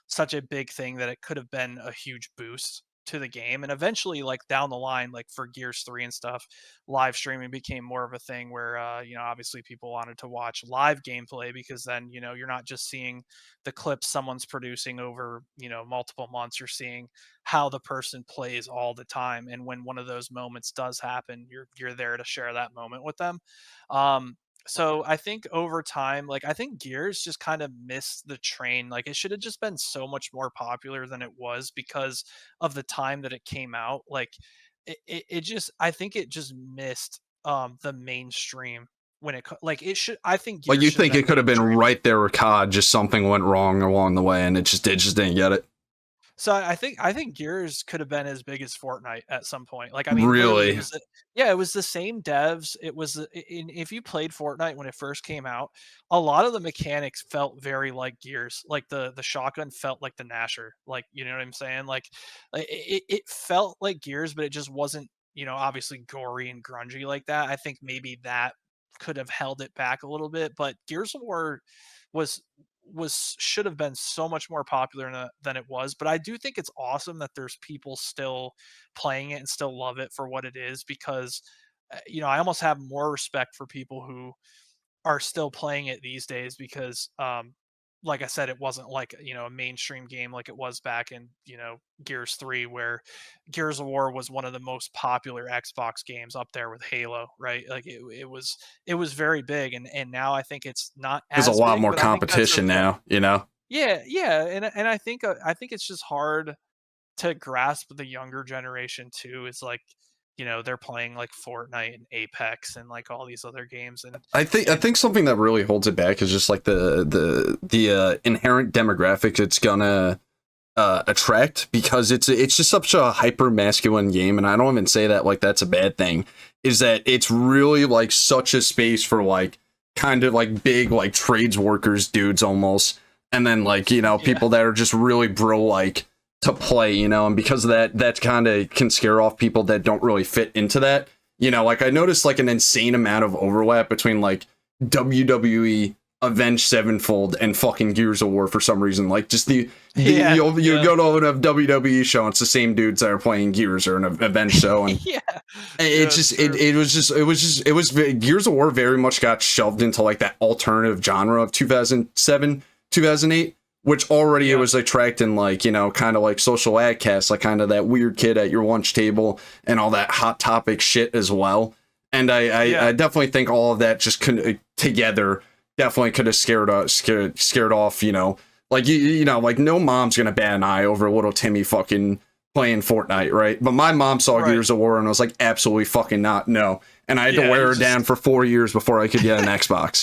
such a big thing that it could have been a huge boost to the game. And eventually, like down the line, like for Gears 3 and stuff, live streaming became more of a thing where obviously people wanted to watch live gameplay, because then you're not just seeing the clips someone's producing over multiple months. You're seeing how the person plays all the time, and when one of those moments does happen, you're there to share that moment with them. So I think over time, like I think Gears just kind of missed the train. Like it should have just been so much more popular than it was because of the time that it came out. Like I think it just missed the mainstream when it should. I think Gears like you think it could have been right there with COD, just something went wrong along the way and it just didn't get it. So I think Gears could have been as big as Fortnite at some point. Like, I mean, literally, Really? yeah, it was the same devs. It was if you played Fortnite when it first came out, a lot of the mechanics felt very like Gears. Like the shotgun felt like the Nasher. Like, you know what I'm saying? Like, it felt like Gears, but it just wasn't, obviously gory and grungy like that. I think maybe that could have held it back a little bit, but Gears of War was should have been so much more popular than it was. But I do think it's awesome that there's people still playing it and still love it for what it is, because I almost have more respect for people who are still playing it these days, because like I said, it wasn't like, a mainstream game like it was back in, Gears 3, where Gears of War was one of the most popular Xbox games up there with Halo, right? Like it was very big, and now I think it's not There's a as lot big, more but I think that's competition okay. now, you know? Yeah, yeah, and I think it's just hard to grasp the younger generation too. It's like, they're playing like Fortnite and Apex and like all these other games, I think something that really holds it back is just like the inherent demographic it's gonna attract, because it's just such a hyper masculine game, and I don't even say that like that's a bad thing. Is that it's really like such a space for like kind of like big like trades workers dudes almost, and then like yeah, people that are just really bro like to play, and because of that kind of can scare off people that don't really fit into that. Like I noticed like an insane amount of overlap between like WWE, Avenged Sevenfold, and fucking Gears of War for some reason. Like just yeah, you yeah, go to a WWE show, and it's the same dudes that are playing Gears or an Avenged show, and yeah, it yeah. It's just true. Gears of War very much got shoved into like that alternative genre of 2007 2008, which already it Yeah, was attracting like kind of like social outcasts, like kind of that weird kid at your lunch table and all that hot topic shit as well. And I yeah, definitely think all of that just together definitely could have scared off, like like no mom's gonna bat an eye over little Timmy fucking playing Fortnite, right? But my mom saw right. Gears of War and was like, absolutely fucking not, no. And I had to Yeah, wear it's her down just for 4 years before I could get an Xbox.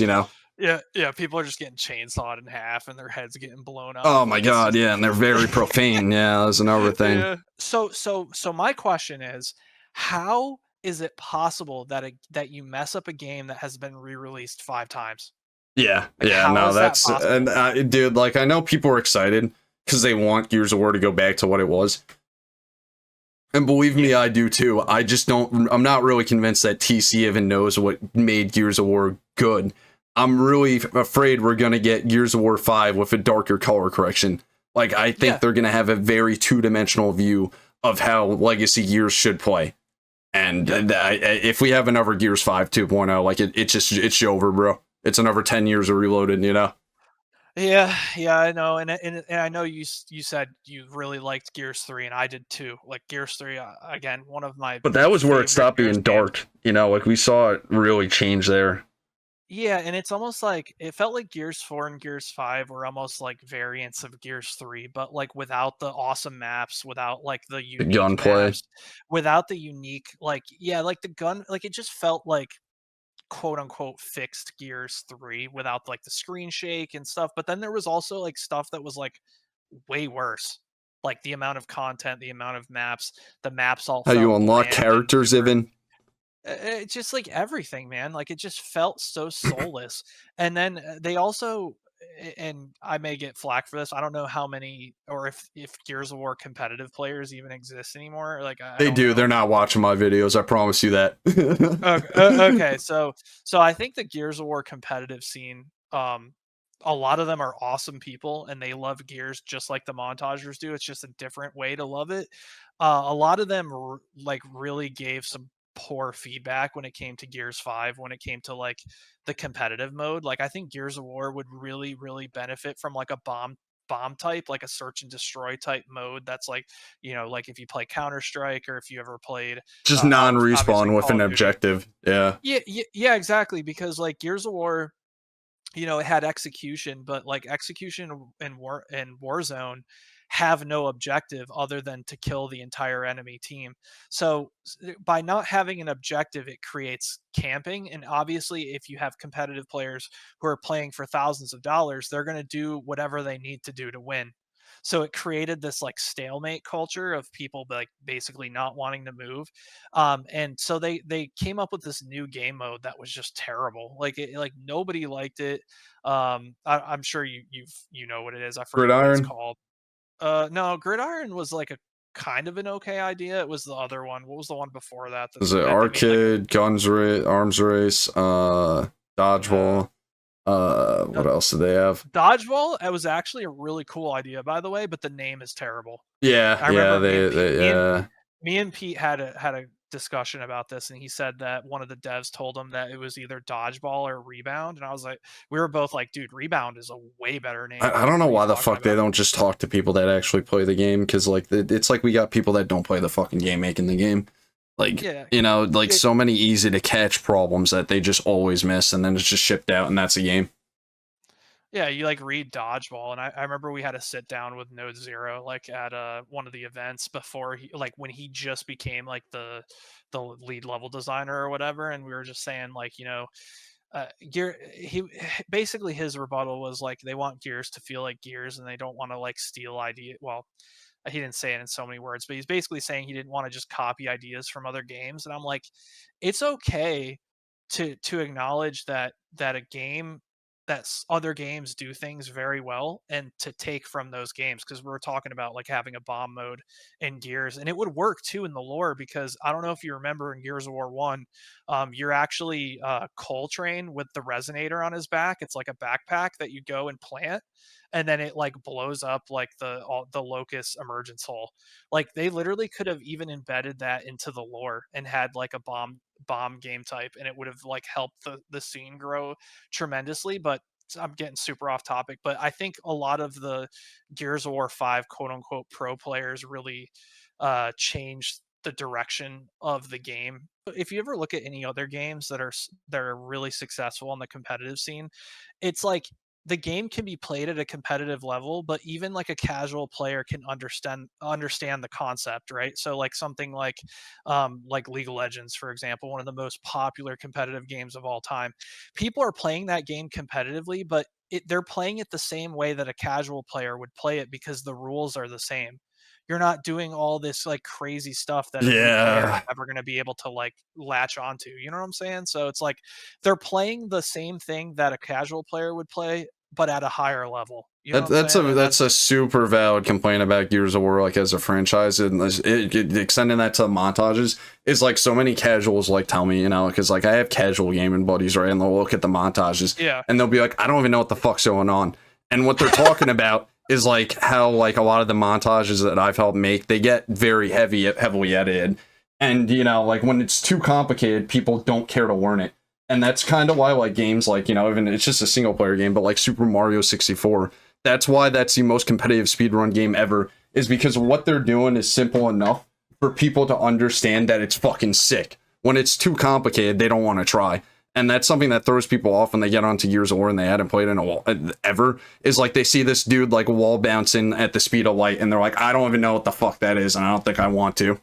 yeah, yeah. People are just getting chainsawed in half and their heads getting blown Oh off. my Like, it's god, just yeah, and they're very profane. Yeah, that's another thing. yeah. So my question is, how is it possible that that you mess up a game that has been re-released 5 times? Yeah, Like, yeah, how no, is that that's and possible? dude, like I know people are excited because they want Gears of War to go back to what it was. And believe Yeah, me, I do too. I just don't. I'm not really convinced that TC even knows what made Gears of War good. I'm really afraid we're gonna get Gears of War 5 with a darker color correction. Like I think yeah, they're gonna have a very two-dimensional view of how Legacy Gears should play. And yep. if we have another Gears 5 2.0, like it's over, bro. It's another 10 years of Reloaded. Yeah, yeah, I know, and I know you said you really liked Gears 3, and I did too. Like, Gears 3, again, one of my But that was where it favorite stopped Gears being games. dark. Like we saw it really change there. Yeah, and it's almost like it felt like Gears 4 and Gears 5 were almost like variants of Gears 3, but like without the awesome maps, without like the The unique gunplay. maps, without the unique, like, yeah, like the gun, like it just felt like quote unquote fixed Gears 3 without like the screen shake and stuff. But then there was also like stuff that was like way worse. Like the amount of content, the amount of maps, the maps all How you felt unlock bland and characters super. even. It's just like everything, man. Like it just felt so soulless. And then they also, and I may get flack for this. I don't know how many, or if Gears of War competitive players even exist anymore. Like I They don't do. know. They're not watching my videos. I promise you that. Okay, okay, so I think the Gears of War competitive scene, a lot of them are awesome people and they love Gears just like the montagers do. It's just a different way to love it. A lot of them like really gave some poor feedback when it came to Gears 5, when it came to like the competitive mode. Like I think Gears of War would really, really benefit from like a bomb type, like a search and destroy type mode. That's like, like if you play Counter Strike, or if you ever played Just obviously non-respawn with Call an of Duty. objective. Yeah. Yeah, yeah, yeah, exactly. Because like Gears of War, it had execution, but like execution and Warzone have no objective other than to kill the entire enemy team. So by not having an objective, it creates camping. And obviously, if you have competitive players who are playing for thousands of dollars, they're going to do whatever they need to do to win. So it created this like stalemate culture of people like basically not wanting to move. And so they came up with this new game mode that was just terrible. Like nobody liked it. I'm sure you know what it is. I forget what it's Gridiron. called. No, Gridiron was like a kind of an okay idea. It was the other one. What was the one before that? Is it That they made, like, arcade, guns race, arms race, dodgeball? What else do they have? Dodgeball? It was actually a really cool idea, by the way, but the name is terrible. Yeah, I remember yeah. me and Pete had a discussion about this, and he said that one of the devs told him that it was either Dodgeball or Rebound, and I was like, we were both like, dude, Rebound is a way better name. I don't know why the fuck they don't just talk to people that actually play the game, because like it's like we got people that don't play the fucking game making the game. Like, Yeah. you know, like so many easy to catch problems that they just always miss, and then it's just shipped out, and that's the game. Yeah, you like read Dodgeball, and I remember we had a sit down with Node Zero like at one of the events before he like when he just became like the lead level designer or whatever, and we were just saying like, you know, Gear he basically his rebuttal was like they want Gears to feel like Gears and they don't want to like steal idea. Well, he didn't say it in so many words, but he's basically saying he didn't want to just copy ideas from other games, and I'm like, it's okay to acknowledge that a game other games do things very well and to take from those games, because we're talking about like having a bomb mode in Gears, and it would work too in the lore, because I don't know if you remember in Gears of War 1, you're actually Coltrane with the resonator on his back. It's like a backpack that you go and plant, and then it like blows up like the locust emergence hole. Like they literally could have even embedded that into the lore and had like a bomb game type, and it would have like helped the scene grow tremendously. But I'm getting super off topic, but I think a lot of the Gears of War 5 quote unquote pro players really changed the direction of the game. If you ever look at any other games that are really successful on the competitive scene, it's like the game can be played at a competitive level, but even like a casual player can understand the concept, right? So like something like League of Legends, for example, one of the most popular competitive games of all time. People are playing that game competitively, but they're playing it the same way that a casual player would play it, because the rules are the same. You're not doing all this like crazy stuff that a new player is never going to be able to like latch onto. You know what I'm saying? So it's like they're playing the same thing that a casual player would play, but at a higher level. You know what I'm saying? That's a super valid complaint about Gears of War, like as a franchise, and extending that to montages is like so many casuals like tell me, you know, because like I have casual gaming buddies, right, and they'll look at the montages, yeah, and they'll be like, I don't even know what the fuck's going on, and what they're talking about is like how like a lot of the montages that I've helped make, they get very heavily edited, and you know, like when it's too complicated, people don't care to learn it. And that's kind of why like games like, you know, even it's just a single player game, but like Super Mario 64, that's why that's the most competitive speedrun game ever, is because what they're doing is simple enough for people to understand that it's fucking sick. When it's too complicated, they don't want to try. And that's something that throws people off when they get onto Gears of War and they hadn't played in a while ever, is like they see this dude like wall bouncing at the speed of light and they're like, I don't even know what the fuck that is, and I don't think I want to.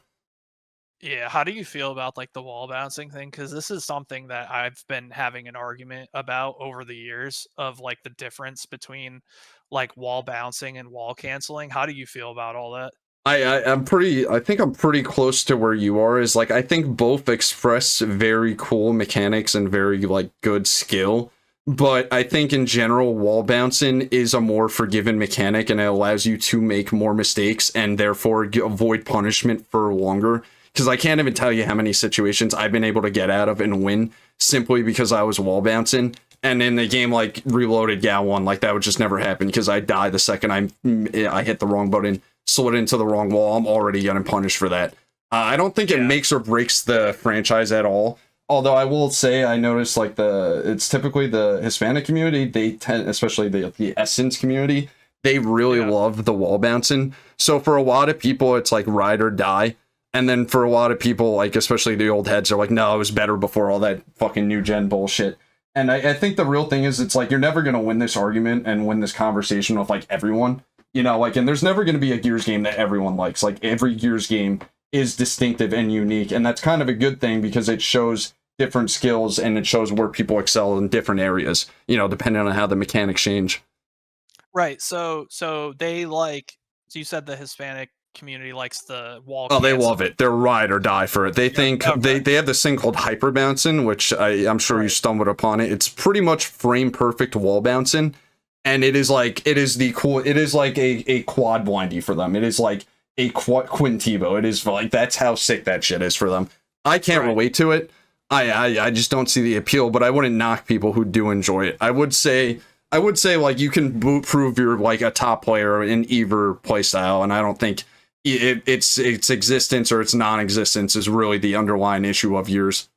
Yeah, how do you feel about like the wall bouncing thing? Because this is something that I've been having an argument about over the years, of like the difference between like wall bouncing and wall canceling. How do you feel about all that? I think I'm pretty close to where you are. Is like I think both express very cool mechanics and very like good skill, but I think in general wall bouncing is a more forgiving mechanic, and it allows you to make more mistakes and therefore avoid punishment for longer. Because I can't even tell you how many situations I've been able to get out of and win simply because I was wall bouncing. And in the game like Reloaded GoW 1, like that would just never happen, because I die the second I hit the wrong button, slid into the wrong wall. I'm already getting punished for that. I don't think it makes or breaks the franchise at all. Although I will say, I noticed like it's typically the Hispanic community, they tend, especially the Essence community, they really love the wall bouncing. So for a lot of people, it's like ride or die. And then for a lot of people, like especially the old heads, are like, no, it was better before all that fucking new gen bullshit. And I think the real thing is, it's like, you're never going to win this argument and win this conversation with like everyone, you know, like, and there's never going to be a Gears game that everyone likes. Like every Gears game is distinctive and unique. And that's kind of a good thing, because it shows different skills and it shows where people excel in different areas, you know, depending on how the mechanics change. Right. So they like So you said the Hispanic community likes the wall. Oh, they cancel. love it. They're ride or die for it. They think they have this thing called hyper bouncing, which I'm sure you Right. stumbled upon it. It's pretty much frame perfect wall bouncing, and it is like it is like a quad blindy for them. It is like a quintivo. It is like that's how sick that shit is for them. I can't relate to it. I just don't see the appeal, but I wouldn't knock people who do enjoy it. I would say like you can prove you're like a top player in either playstyle, and I don't think its existence or its non-existence is really the underlying issue of yours.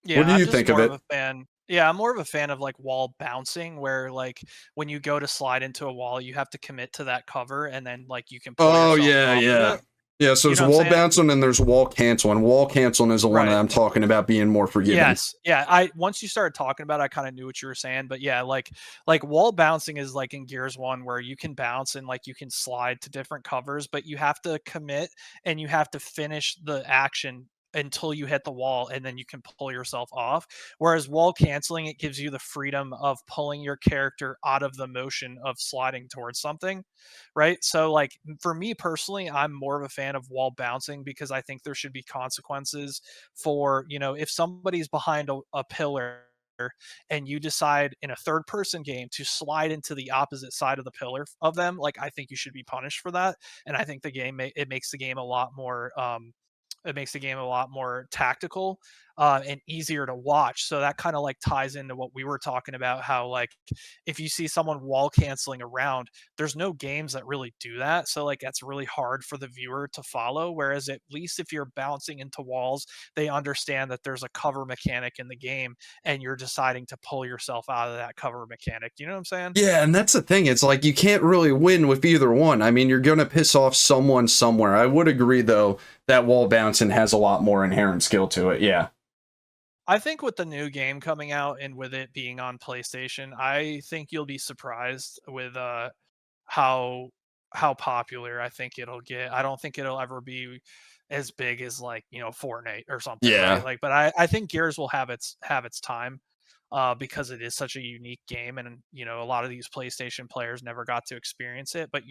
Yeah, What do you I'm think just of more it? of a fan. Yeah, I'm more of a fan of like wall bouncing, where like when you go to slide into a wall, you have to commit to that cover, and then like you can pull Oh yourself yeah, off of yeah. it. Yeah, so You there's know what I'm wall saying? bouncing and there's wall canceling. Wall canceling is the one that Right. I'm talking about being more forgiving. Yes. Yeah. I once you started talking about it, I kind of knew what you were saying. But yeah, like wall bouncing is like in Gears 1 where you can bounce and like you can slide to different covers, but you have to commit and you have to finish the action until you hit the wall and then you can pull yourself off. Whereas wall canceling, it gives you the freedom of pulling your character out of the motion of sliding towards something. Right. So like for me personally, I'm more of a fan of wall bouncing because I think there should be consequences for, if somebody's behind a pillar and you decide in a third person game to slide into the opposite side of the pillar of them, like I think you should be punished for that. And I think it makes the game a lot more tactical and easier to watch. So that kind of like ties into what we were talking about, how like if you see someone wall canceling around, there's no games that really do that. So like that's really hard for the viewer to follow. Whereas at least if you're bouncing into walls, they understand that there's a cover mechanic in the game and you're deciding to pull yourself out of that cover mechanic. You know what I'm saying? Yeah, and that's the thing. It's like you can't really win with either one. I mean, you're going to piss off someone somewhere. I would agree, though, that wall bouncing has a lot more inherent skill to it. Yeah. I think with the new game coming out and with it being on PlayStation, I think you'll be surprised with how how popular I think it'll get. I don't think it'll ever be as big as like, Fortnite or something, right? Yeah. Like, but I think Gears will have its time because it is such a unique game, and a lot of these PlayStation players never got to experience it. But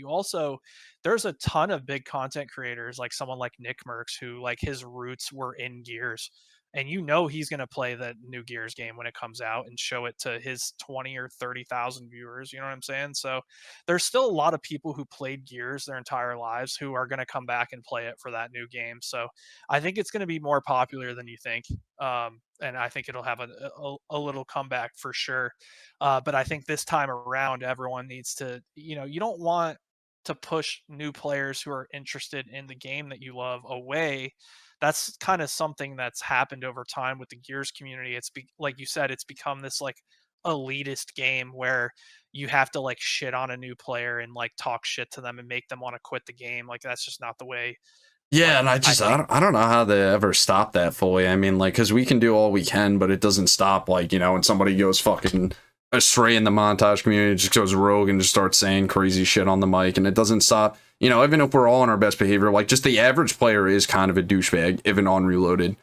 there's a ton of big content creators like someone like Nick Merckx who like his roots were in Gears, and he's going to play the new Gears game when it comes out and show it to his 20 or 30,000 viewers. You know what I'm saying? So there's still a lot of people who played Gears their entire lives who are going to come back and play it for that new game. So I think it's going to be more popular than you think. And I think it'll have a little comeback for sure. But I think this time around, everyone needs to, you don't want to push new players who are interested in the game that you love away. That's kind of something that's happened over time with the Gears community. Like you said, it's become this like elitist game where you have to like shit on a new player and like talk shit to them and make them want to quit the game. Like that's just not the way. Yeah, Like and I don't know how they ever stop that fully. I mean, like, because we can do all we can, but it doesn't stop, like, when somebody goes fucking astray in the montage community, just goes rogue and just starts saying crazy shit on the mic, and it doesn't stop. Even if we're all on our best behavior, like, just the average player is kind of a douchebag, even on Reloaded,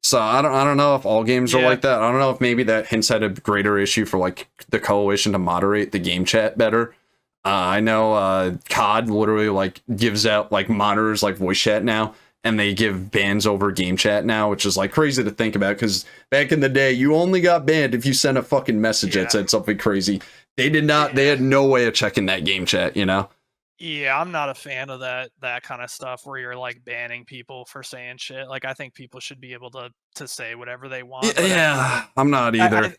So I don't know if all games are like that. I don't know if maybe that hints at a greater issue for, like, the coalition to moderate the game chat better. I know COD literally like gives out like monitors like voice chat now, and they give bans over game chat now, which is like crazy to think about because back in the day you only got banned if you sent a fucking message that said something crazy. They did not. They had no way of checking that game chat. Yeah, I'm not a fan of that kind of stuff where you're like banning people for saying shit. Like I think people should be able to say whatever they want. But I'm not either.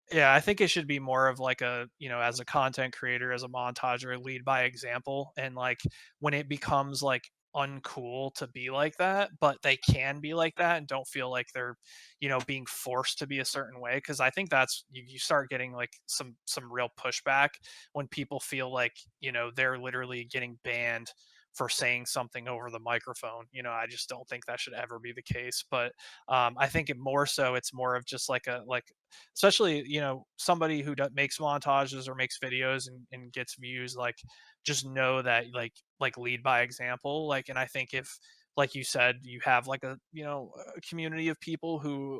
Yeah, I think it should be more of like as a content creator, as a montager, lead by example. And like when it becomes like uncool to be like that, but they can be like that and don't feel like they're, being forced to be a certain way. Cause I think that's, you start getting like some real pushback when people feel like, they're literally getting banned for saying something over the microphone. I just don't think that should ever be the case. But I think it's more of just like especially somebody who makes montages or makes videos and gets views, like just know that like lead by example. Like, and I think if like you said, you have like a a community of people who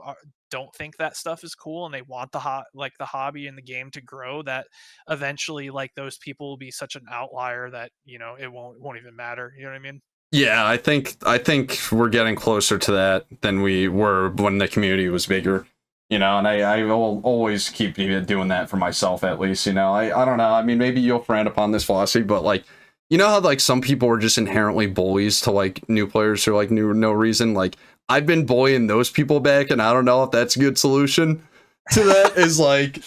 don't think that stuff is cool, and they want the the hobby and the game to grow, that eventually like those people will be such an outlier that it won't even matter. You know what I mean? Yeah, I think we're getting closer to that than we were when the community was bigger. And I will always keep doing that for myself, at least. I don't know. I mean, maybe you'll frown upon this philosophy, but like, how like some people are just inherently bullies to like new players for like no reason. Like, I've been bullying those people back, and I don't know if that's a good solution to that. Is like,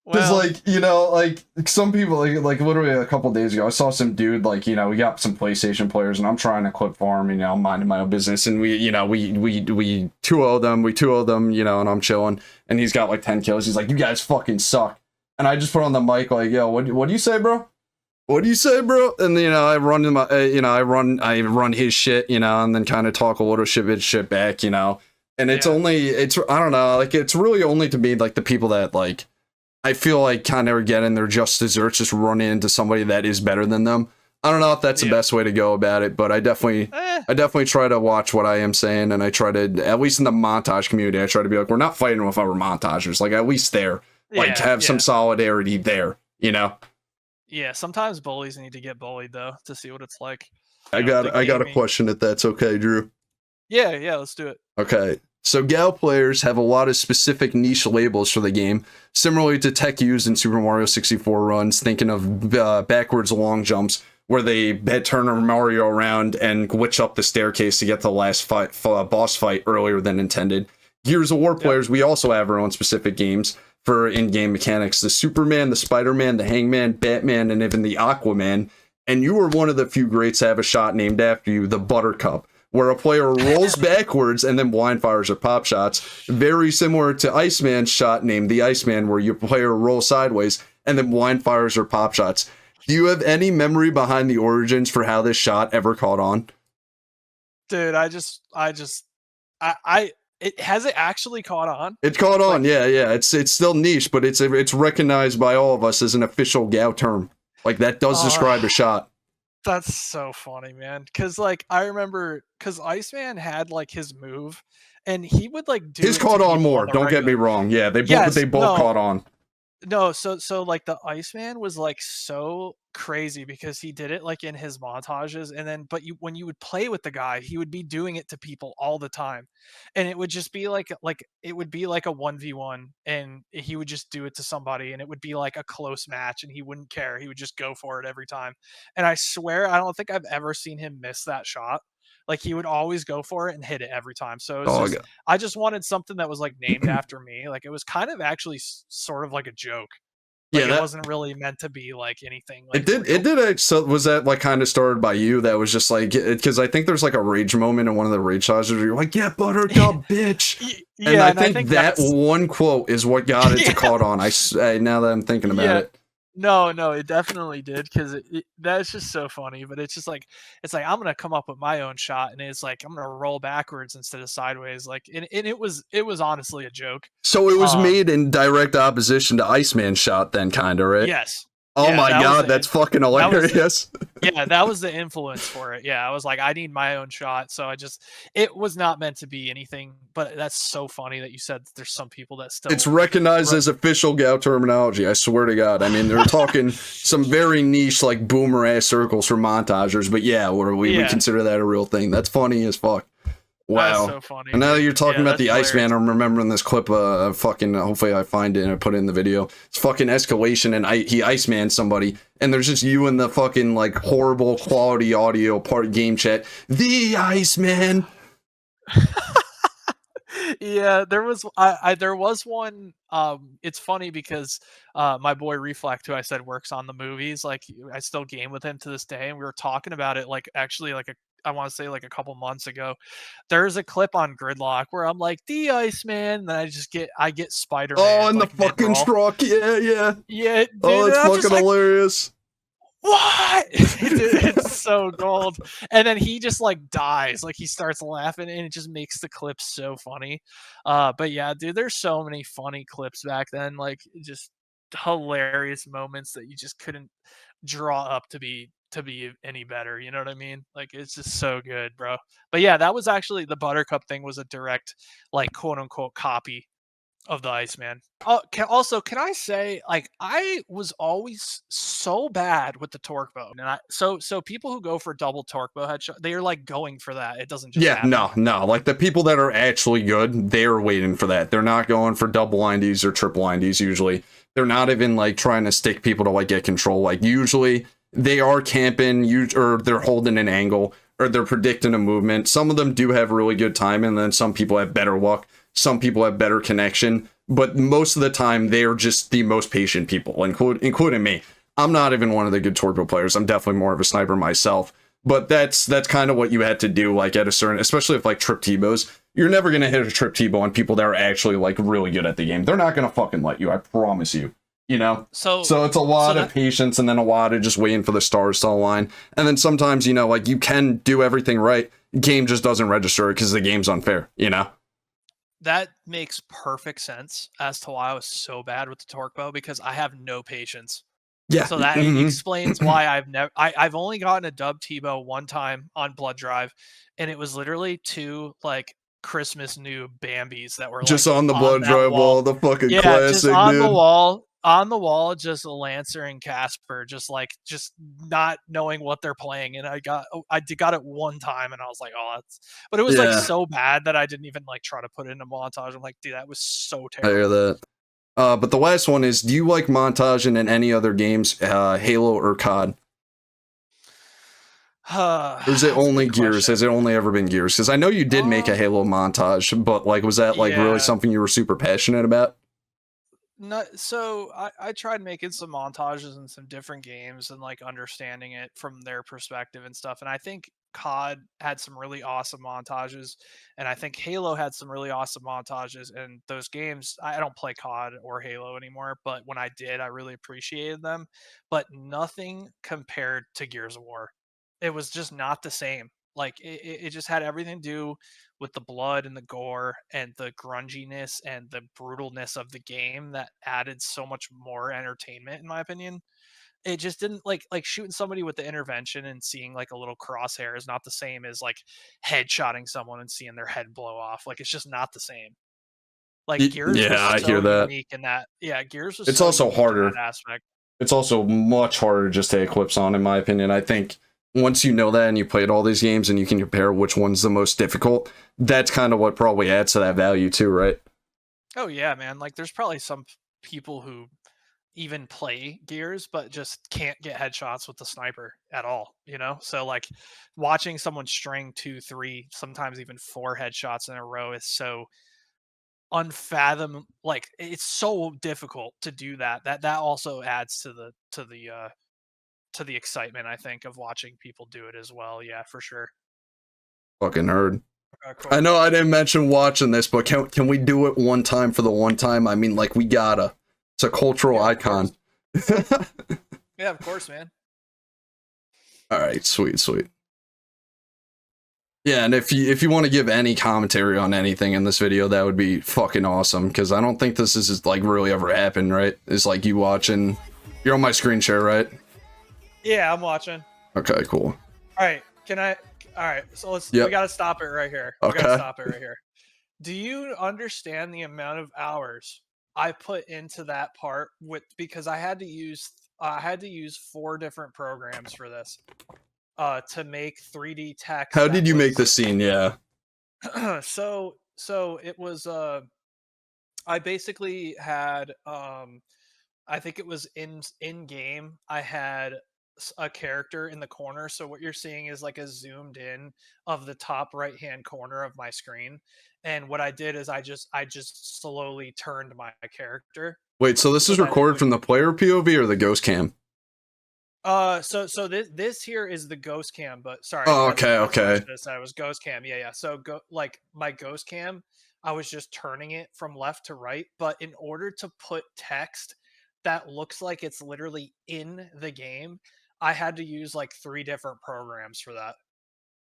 because Well, like some people like literally a couple days ago, I saw some dude like we got some PlayStation players, and I'm trying to clip farm. I'm minding my own business, and we 2-0 them, and I'm chilling, and he's got like 10 kills. He's like, you guys fucking suck, and I just put on the mic like, yo, what do you say, bro? What do you say, bro? And I run my I run his shit, and then kind of talk a little shit back, and it's I don't know, like it's really only to me like the people that like I feel like kind of are getting their just desserts, just run into somebody that is better than them. I don't know if that's the best way to go about it, but I definitely try to watch what I am saying, and I try to, at least in the montage community, I try to be like, we're not fighting with our montagers, like at least there, like have some solidarity there, Yeah, sometimes bullies need to get bullied though to see what it's like. I got a question if that's okay, Drew. Yeah, let's do it. Okay. So GoW players have a lot of specific niche labels for the game, similarly to tech used in Super Mario 64 runs, thinking of backwards long jumps, where they turn Mario around and glitch up the staircase to get the last boss fight earlier than intended. Gears of War players, we also have our own specific games for in-game mechanics. The Superman, the Spider-Man, the Hangman, Batman, and even the Aquaman. And you were one of the few greats to have a shot named after you, the Buttercup, where a player rolls backwards and then blind fires or pop shots. Very similar to Iceman's shot named the Iceman, where your player rolls sideways and then blind fires or pop shots. Do you have any memory behind the origins for how this shot ever caught on? Dude, has it actually caught on? It caught on, yeah. It's still niche, but it's recognized by all of us as an official GoW term. Like, that does describe a shot. That's so funny, man. Because like I remember, because Iceman had like his move, and he would like do his caught on more. Don't get me wrong. Yeah, they both caught on. No, so like the Iceman was like so crazy because he did it like in his montages, and then when you would play with the guy, he would be doing it to people all the time, and it would just be like it would be like a 1v1, and he would just do it to somebody, and it would be like a close match, and he wouldn't care. He would just go for it every time, and I swear I don't think I've ever seen him miss that shot. Like he would always go for it and hit it every time. So it was I just wanted something that was like named after me. Like it was kind of actually sort of like a joke. Like it wasn't really meant to be like anything. Like, it did. So was that like kind of started by you? That was just like, because I think there's like a rage moment in one of the rage sizes where you're like, yeah, Buttercup, bitch. And I think that one quote is what got it to caught on. Now that I'm thinking about it. No, it definitely did, because that's just so funny. But it's like I'm gonna come up with my own shot, and it's like I'm gonna roll backwards instead of sideways. Like, and it was honestly a joke. So it was made in direct opposition to Iceman's shot, then, kind of, right? Yes. Oh my god, that's fucking hilarious. That was the influence for it. Yeah, I was like, I need my own shot. So it was not meant to be anything, but that's so funny that you said that there's some people that still... It's recognized as official GoW terminology, I swear to God. I mean, they're talking some very niche, like, boomer-ass circles for montagers, but yeah, we consider that a real thing. That's funny as fuck. Wow. So funny. And now that you're talking about the hilarious. Iceman, I'm remembering this clip fucking, hopefully I find it and I put it in the video. It's fucking escalation, and he Iceman somebody, and there's just you in the fucking like horrible quality audio part game chat. The Iceman. Yeah, there was there was one. It's funny because my boy Reflect, who I said works on the movies, like I still game with him to this day, and we were talking about it like actually like I want to say like a couple months ago. There's a clip on Gridlock where I'm like, the Iceman, and then I get Spider-Man. Oh, and like, the fucking truck, yeah. Dude, oh, it's fucking hilarious. What? Dude, it's so gold. And then he just like dies, like he starts laughing, and it just makes the clip so funny. But yeah, dude, there's so many funny clips back then, like just hilarious moments that you just couldn't draw up to be to be any better. You know what I mean? Like, it's just so good, bro. But yeah, that was actually the Buttercup thing was a direct, like, quote unquote copy of the Iceman. Oh, can I say, like, I was always so bad with the torque bow, and so people who go for double torque bow headshot, they are like going for that. It doesn't just happen. No. Like the people that are actually good, they're waiting for that. They're not going for double INDs or triple INDs usually. They're not even like trying to stick people to like get control. Like usually they are camping, or they're holding an angle, or they're predicting a movement. Some of them do have really good time, and then some people have better luck. Some people have better connection, but most of the time they are just the most patient people, including me. I'm not even one of the good torque bow players. I'm definitely more of a sniper myself, but that's kind of what you had to do, like at a certain, especially if like trip T-bows, you're never going to hit a trip T-bow on people that are actually like really good at the game. They're not going to fucking let you, I promise you, you know? So it's a lot of patience, and then a lot of just waiting for the stars to align. And then sometimes, you know, like you can do everything right. Game just doesn't register because the game's unfair, you know? That makes perfect sense as to why I was so bad with the torque bow, because I have no patience. Yeah. So that explains why I've only gotten a dub T-bow one time on Blood Drive, and it was literally 2 like Christmas new Bambis that were just like, on the Blood Drive wall, the fucking classic, just on dude. on the wall, just Lancer and Casper, just not knowing what they're playing. And I got it one time, and I was like, oh, but it was like so bad that I didn't even like try to put it in a montage. I'm like, dude, that was so terrible. I hear that. But the last one is, do you like Montaging in any other games, Halo or COD? Or is it only Gears? Has it only ever been Gears? Because I know you did make a Halo montage, but like, was that like really something you were super passionate about? No, so I tried making some montages in some different games and like understanding it from their perspective and stuff. And I think COD had some really awesome montages, and I think Halo had some really awesome montages. And those games, I don't play COD or Halo anymore, but when I did, I really appreciated them. But nothing compared to Gears of War. It was just not the same. Like it just had everything to do with the blood and the gore and the grunginess and the brutalness of the game that added so much more entertainment, in my opinion. It just didn't like shooting somebody with the intervention and seeing like a little crosshair is not the same as like headshotting someone and seeing their head blow off. Like, it's just not the same. Like, Gears was I so hear that. unique in that. Yeah, Gears was it's so also harder. in that aspect. It's also much harder just to eclipse on, in my opinion. I think once you know that and you played all these games and you can compare which one's the most difficult, that's kind of what probably adds to that value too, right? Oh yeah, man. Like, there's probably some people who even play Gears but just can't get headshots with the sniper at all, you know? So like, watching someone string 2, 3, sometimes even 4 headshots in a row is so unfathomable. Like, it's so difficult to do that. That also adds to the excitement, I think, of watching people do it as well. Yeah, for sure. Fucking nerd. Cool. I know I didn't mention watching this, but can we do it one time for the one time? I mean, like, we gotta. It's a cultural icon. Yeah, of course, man. All right, sweet. Yeah, and if you want to give any commentary on anything in this video, that would be fucking awesome, because I don't think this is like really ever happened, right? It's like you watching. You're on my screen share, right? Yeah, I'm watching. Okay, cool. All right, so we gotta stop it right here. Do you understand the amount of hours I put into that part because I had to use 4 different programs for this to make 3D text. How did you make the scene? Yeah. So it was I basically had I think it was in game. I had a character in the corner, so what you're seeing is like a zoomed in of the top right hand corner of my screen, and what I did is I just slowly turned my character. Wait, so this is recorded from the player POV or the ghost cam? So this here is the ghost cam, but sorry. Oh, okay. It was ghost cam. Yeah. So like my ghost cam, I was just turning it from left to right, but in order to put text that looks like it's literally in the game, I had to use like 3 different programs for that.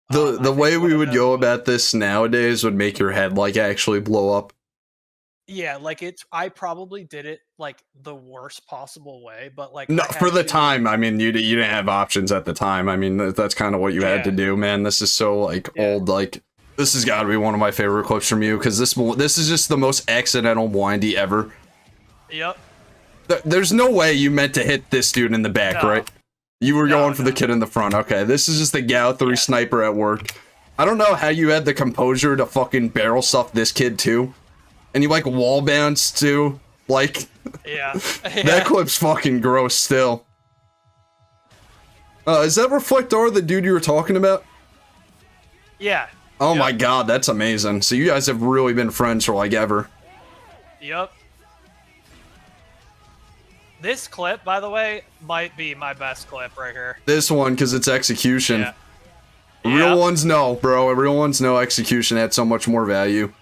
The way we would go about this nowadays would make your head like actually blow up. Yeah, like I probably did it like the worst possible way, but like No, I for had the to, time, I mean, you didn't have options at the time. I mean, that's kind of what you had to Yeah. do, man. This is so like Yeah. old. Like this has got to be one of my favorite clips from you because this is just the most accidental windy ever. Yep. There's no way you meant to hit this dude in the back, No. right? You were No, going for the no. kid in the front. Okay, this is just the GoW 3 sniper at work. I don't know how you had the composure to fucking barrel stuff this kid too, and you like wall bounce too. Like Yeah. that clip's fucking gross still. Is that Reflector the dude you were talking about? Yeah. Oh Yep. my god, that's amazing. So you guys have really been friends for like ever. Yep. This clip, by the way, might be my best clip right here. This one, because it's execution. Yeah. Real Yep. ones know, bro. Real ones know execution had so much more value.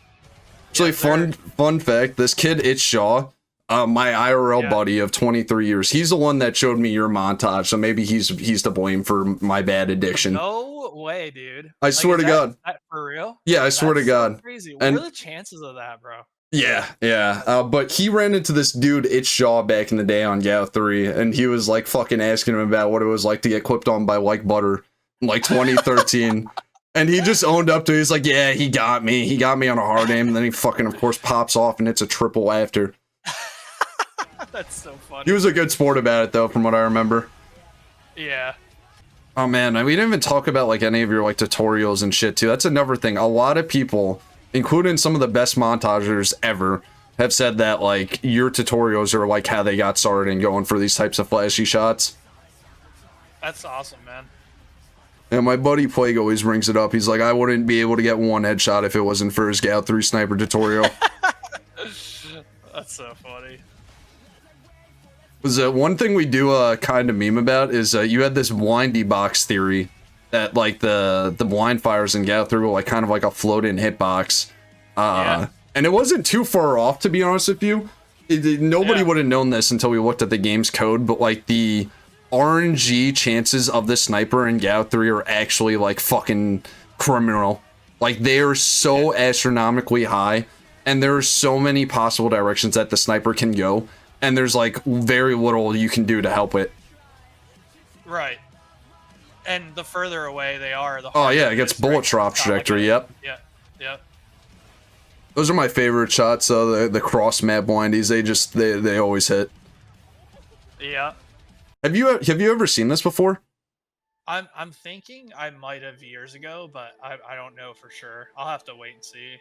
Actually, Yeah, fun fact, this kid, It's Shaw, my IRL buddy of 23 years, he's the one that showed me your montage, so maybe he's to blame for my bad addiction. No way, dude. I swear to God. Is that for real? Yeah, I swear to That's so God. crazy. And- What are the chances of that, bro? Yeah. But he ran into this dude, It's Shaw, back in the day on GoW 3, and he was like fucking asking him about what it was like to get clipped on by LiKeBuTTeR in like 2013. And he just owned up to it. He's like, yeah, he got me. He got me on a hard aim. And then he fucking, of course, pops off and hits a triple after. That's so funny. He was a good sport about it, though, from what I remember. Yeah. Oh, man. We didn't even talk about, like, any of your, like, tutorials and shit, too. That's another thing. A lot of people, including some of the best montagers ever, have said that, like, your tutorials are, like, how they got started and going for these types of flashy shots. That's awesome, man. And my buddy Plague always brings it up. He's like, I wouldn't be able to get one headshot if it wasn't for his GoW 3 sniper tutorial. That's so funny. Was one thing we do kind of meme about is you had this windy box theory that like the blind fires in GoW 3 were like kind of like a float-in hitbox. Yeah. And it wasn't too far off, to be honest with you. Nobody Yeah. would have known this until we looked at the game's code, but like the RNG chances of the sniper in GoW 3 are actually like fucking criminal. Like they are so astronomically high, and there are so many possible directions that the sniper can go, and there's like very little you can do to help it. Right. And the further away they are, the Oh harder yeah, it gets is, bullet right? drop It's not like trajectory. a- Yep. Yeah. Those are my favorite shots. The cross map windies. They always hit. Yeah. Have you ever seen this before? I'm thinking I might have years ago, but I don't know for sure. I'll have to wait and see.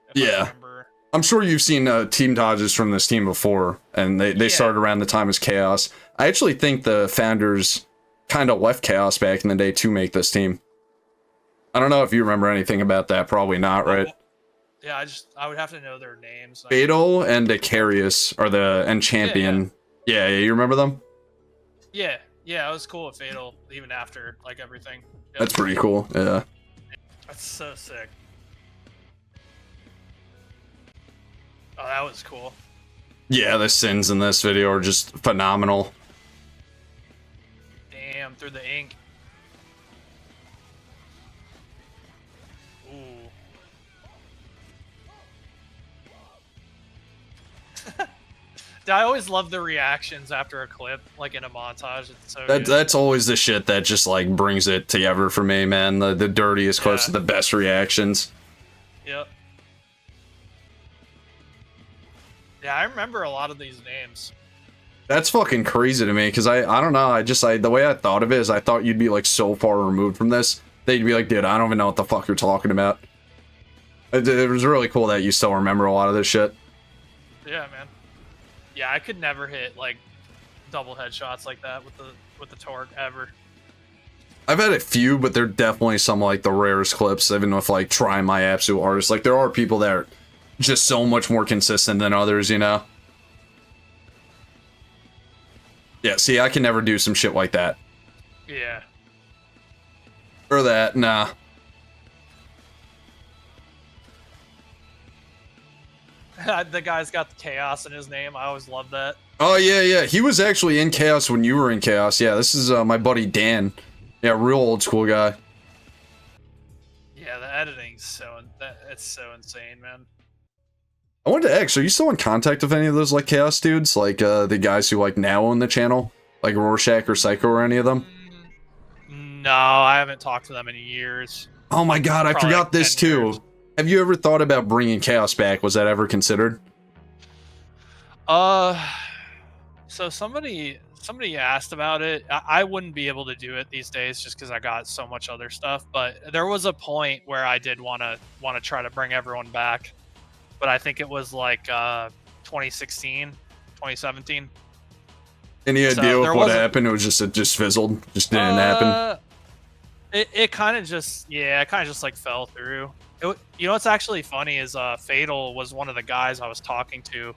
If Yeah. I remember. I'm sure you've seen team dodges from this team before, and they Yeah. started around the time as Kaos. I actually think the founders kind of left Kaos back in the day to make this team. I don't know if you remember anything about that. Probably not, right? Yeah, I would have to know their names. Fatal and Icarius are and Champion. Yeah, you remember them? Yeah, I was cool with Fatal even after like everything. Yep. That's pretty cool. Yeah. That's so sick. Oh, that was cool. Yeah, the sins in this video are just phenomenal. Damn, through the ink. Ooh. I always love the reactions after a clip, like in a montage. It's so good. That's always the shit that just like brings it together for me, man. The dirtiest clips Yeah. with the best reactions. Yep. Yeah, I remember a lot of these names. That's fucking crazy to me because I don't know. The way I thought of it is I thought you'd be like so far removed from this that you'd be like, dude, I don't even know what the fuck you're talking about. It was really cool that you still remember a lot of this shit. Yeah, man. Yeah, I could never hit like double headshots like that with the torque ever. I've had a few, but they're definitely some like the rarest clips, even with like trying my absolute hardest. Like there are people that are just so much more consistent than others, you know? Yeah, see, I can never do some shit like that. Yeah. Or that, nah. The guy's got the chaos in his name. I always love that. Oh, yeah. He was actually in Kaos when you were in Kaos. Yeah, this is my buddy Dan. Yeah, real old school guy. Yeah, the editing's it's so insane, man. I wanted to ask, are you still in contact with any of those like Chaos dudes? Like the guys who like now own the channel? Like Rorschach or Psycho or any of them? No, I haven't talked to them in years. Oh my god, I Probably forgot like this 10 too. years. Have you ever thought about bringing Chaos back? Was that ever considered? So somebody asked about it. I wouldn't be able to do it these days just because I got so much other stuff. But there was a point where I did want to try to bring everyone back. But I think it was like 2016, 2017. Any idea what happened? It was just, it just fizzled. Just didn't happen. It kind of just, yeah, it kind of just like fell through. You know what's actually funny is Fatal was one of the guys I was talking to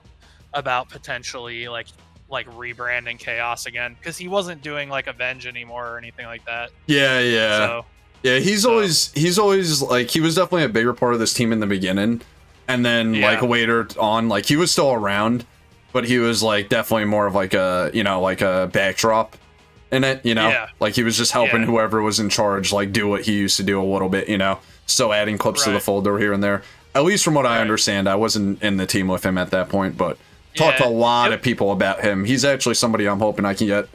about potentially like rebranding Chaos again, because he wasn't doing like Avenge anymore or anything like that. Yeah. So, yeah, he's always like, he was definitely a bigger part of this team in the beginning. And then like later on, like he was still around, but he was like definitely more of like a, you know, like a backdrop in it, you know, like he was just helping whoever was in charge, like do what he used to do a little bit, you know, still adding clips to the folder here and there. At least from what I understand, I wasn't in the team with him at that point, but talked to a lot of people about him. He's actually somebody I'm hoping I can get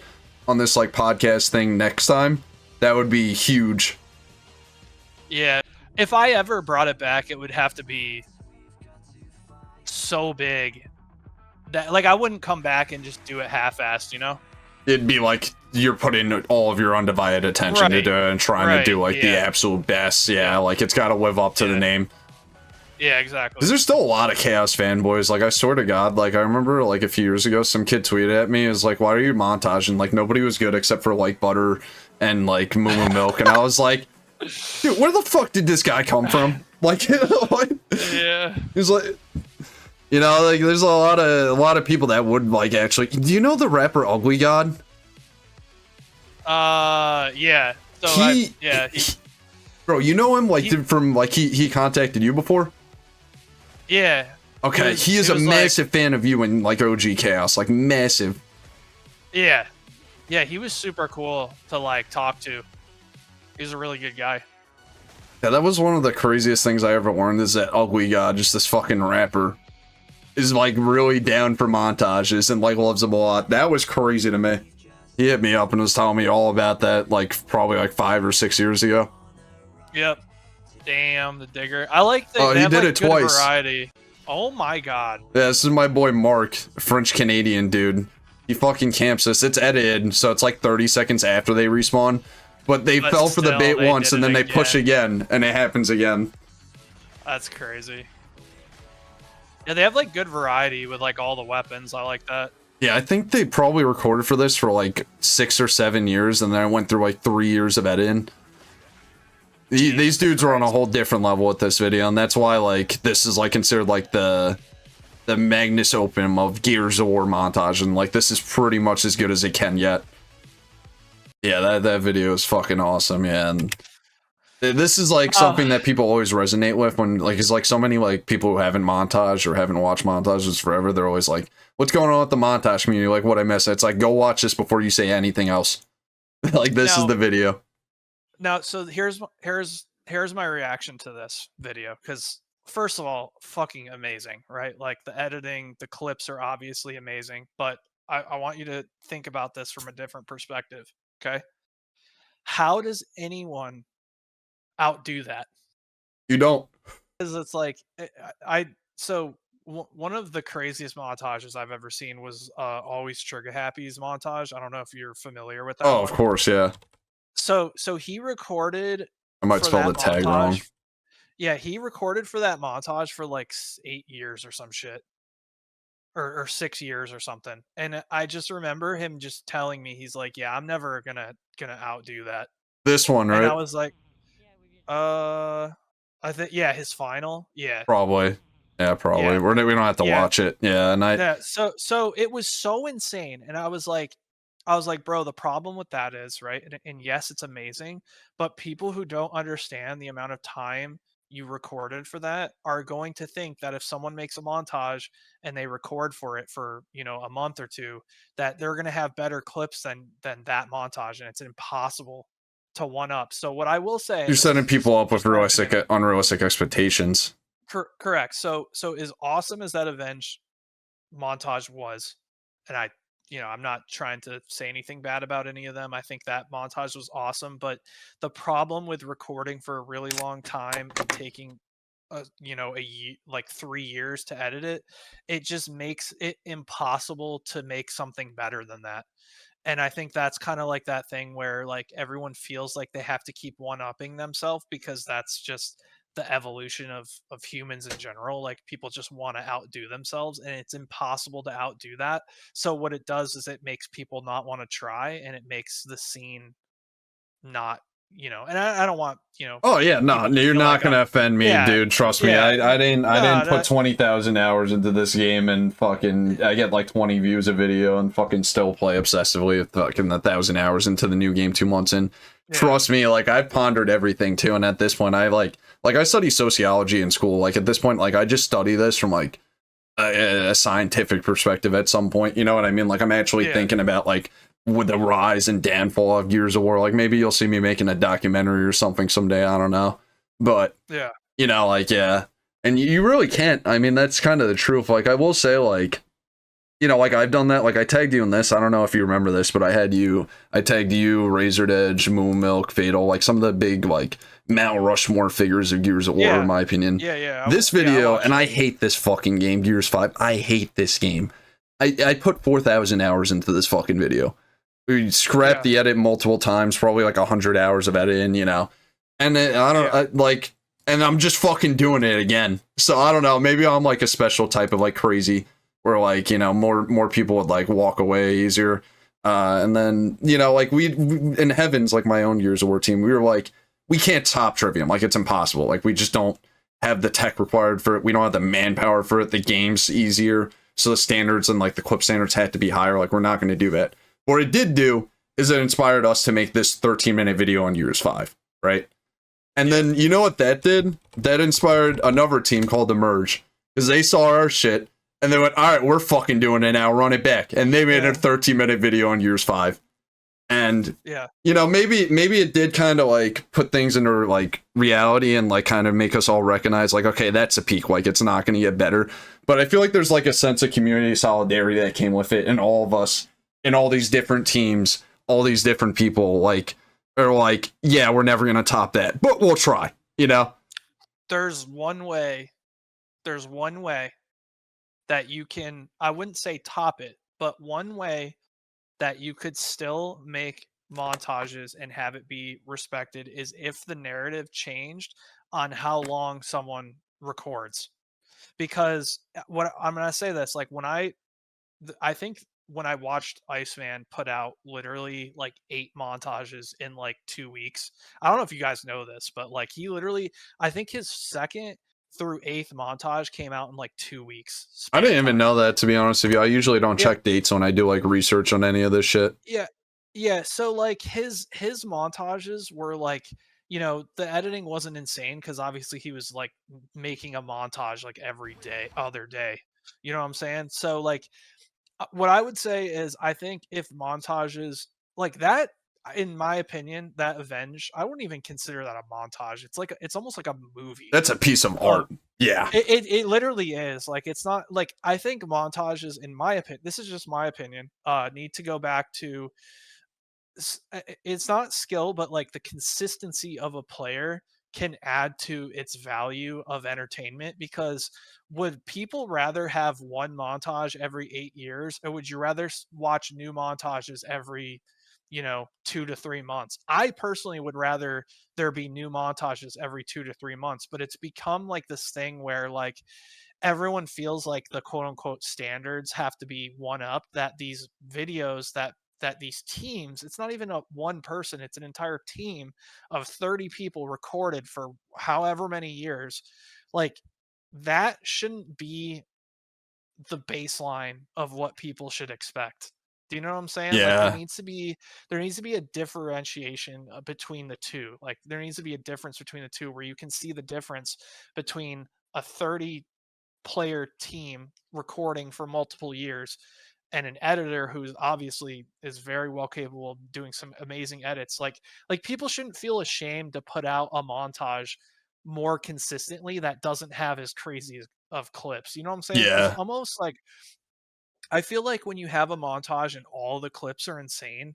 on this like podcast thing next time. That would be huge. Yeah, if I ever brought it back, it would have to be so big that like I wouldn't come back and just do it half-assed, you know? It'd be like you're putting all of your undivided attention to it and trying to do like the absolute best. Yeah, like it's got to live up to the name. Yeah, exactly. Because there's still a lot of Chaos fanboys. Like, I swear to God, like, I remember, like, a few years ago, some kid tweeted at me, is like, why are you montaging? Like, nobody was good except for, like, Butter and, like, Moo Moo Milk. And I was like, dude, where the fuck did this guy come from? Like, he's like, you know, like, there's a lot of people that would, like, actually, do you know the rapper UglyGod? Yeah. So bro, you know him, like, from, like, he contacted you before? Yeah. Okay, he is a massive fan of you and like OG Chaos, like massive. Yeah. Yeah, he was super cool to like talk to. He's a really good guy. Yeah, that was one of the craziest things I ever learned, is that UglyGod, just this fucking rapper, is like really down for montages and like loves them a lot. That was crazy to me. He hit me up and was telling me all about that like probably like 5 or 6 years ago. Yep. Damn, the digger. I like that. Oh, he did like, it twice. Variety. Oh my god. Yeah, this is my boy Mark, French-Canadian dude. He fucking camps this. It's edited, so it's like 30 seconds after they respawn. But they fell for the bait once, and then they push again, and it happens again. That's crazy. Yeah, they have like good variety with like all the weapons. I like that. Yeah, I think they probably recorded for this for like 6 or 7 years, and then I went through like 3 years of editing. These dudes are on a whole different level with this video, and that's why like this is like considered like the Magnus Opum of Gears of War montage, and like this is pretty much as good as it can yet. Yeah, that video is fucking awesome. Yeah, and this is like something that people always resonate with when like it's like so many like people who haven't montaged or haven't watched montages forever. They're always like, "What's going on with the montage community? Like, what I miss?" It's like, go watch this before you say anything else. Like this is the video. Now, so here's my reaction to this video, because first of all, fucking amazing, right? Like the editing, the clips are obviously amazing, but I want you to think about this from a different perspective, okay? How does anyone outdo that? You don't. Because it's like one of the craziest montages I've ever seen was Always Trigger Happy's montage. I don't know if you're familiar with that. Oh, of course, yeah. So he recorded. I might spell the tag wrong. Yeah, he recorded for that montage for like 8 years or some shit, or 6 years or something. And I just remember him just telling me, he's like, "Yeah, I'm never gonna outdo that." This one, right? And I was like, I think his final, probably, probably. Yeah. We don't have to watch it, and So it was so insane, and I was like, bro, the problem with that is, right, and yes, it's amazing, but people who don't understand the amount of time you recorded for that are going to think that if someone makes a montage and they record for it for, you know, a month or two, that they're going to have better clips than that montage, and it's impossible to one up. So what I will say, you're setting people up with unrealistic expectations. Correct. So as awesome as that Avenge montage was, and I'm not trying to say anything bad about any of them. I think that montage was awesome, but the problem with recording for a really long time and taking like 3 years to edit it, it just makes it impossible to make something better than that. And I think that's kind of like that thing where like everyone feels like they have to keep one upping themselves because that's just the evolution of humans in general. Like people just want to outdo themselves and it's impossible to outdo that. So what it does is it makes people not want to try, and it makes the scene not, and I don't want, Oh yeah, no, people to you're feel not like gonna I'm offend me, yeah, dude. Trust me, yeah. I didn't No, put 20,000 hours into this game and fucking I get like 20 views a video and fucking still play obsessively with fucking 1,000 hours into the new game 2 months in. yeah. Trust me, like I've pondered everything too, and at this point, I like I study sociology in school. Like at this point, like I just study this from like a scientific perspective. At some point, you know what I mean? Like I'm actually thinking about like with the rise and downfall of Gears of War. Like maybe you'll see me making a documentary or something someday. I don't know, but Yeah. like and you really can't. I mean, that's kind of the truth. Like I will say, like like I've done that. Like I tagged you in this. I don't know if you remember this, but I tagged you, Razored Edge, Moon Milk, Fatal, like some of the big like Mount Rushmore figures of Gears of War, in my opinion. Yeah. This video, and I hate this fucking game, Gears 5. I hate this game. I put 4,000 hours into this fucking video. We scrapped the edit multiple times, probably like 100 hours of editing, and then, and I'm just fucking doing it again. So I don't know, maybe I'm like a special type of like crazy where like, more people would like walk away easier. And then, like we in HvNz, like my own Gears of War team, we were like, we can't top Trivium. Like it's impossible. Like we just don't have the tech required for it. We don't have the manpower for it. The game's easier. So the standards and like the clip standards had to be higher. Like we're not going to do that. What it did do is it inspired us to make this 13-minute video on Gears 5, right? And then you know what that did? That inspired another team called The Merge, because they saw our shit and they went, all right, we're fucking doing it now, run it back. And they made a 13-minute video on Gears 5. And maybe it did kind of like put things into like reality and like kind of make us all recognize like, okay, that's a peak, like it's not going to get better. But I feel like there's like a sense of community solidarity that came with it, and all of us in all these different teams, all these different people like are like, yeah, we're never gonna top that, but we'll try. There's one way that you can, I wouldn't say top it, but one way that you could still make montages and have it be respected is if the narrative changed on how long someone records. Because what I'm going to say this, like I think when I watched Iceman put out literally like 8 montages in like 2 weeks. I don't know if you guys know this, but like he literally, I think his 2nd through 8th montage came out in like 2 weeks. I didn't even know that, to be honest with you. I usually don't check dates when I do like research on any of this shit. Yeah. So like his montages were like, the editing wasn't insane because obviously he was like making a montage like every other day. You know what I'm saying? So like what I would say is I think if montages like that, in my opinion, that Avenge, I wouldn't even consider that a montage. It's almost like a movie. That's a piece of art. Yeah. It literally is. Like it's not like, I think montages, in my opinion, this is just my opinion, need to go back to, it's not skill, but like the consistency of a player can add to its value of entertainment. Because would people rather have one montage every 8 years, or would you rather watch new montages every 2 to 3 months? I personally would rather there be new montages every 2 to 3 months, but it's become like this thing where like everyone feels like the quote unquote standards have to be one up, that these videos that these teams, it's not even one person, it's an entire team of 30 people recorded for however many years. Like that shouldn't be the baseline of what people should expect. Do you know what I'm saying? Yeah. Like there needs to be a differentiation between the two. Like there needs to be a difference between the two where you can see the difference between a 30 player team recording for multiple years and an editor who's obviously is very well capable of doing some amazing edits. Like people shouldn't feel ashamed to put out a montage more consistently that doesn't have as crazy of clips. You know what I'm saying? It's Yeah. almost like, I feel like when you have a montage and all the clips are insane,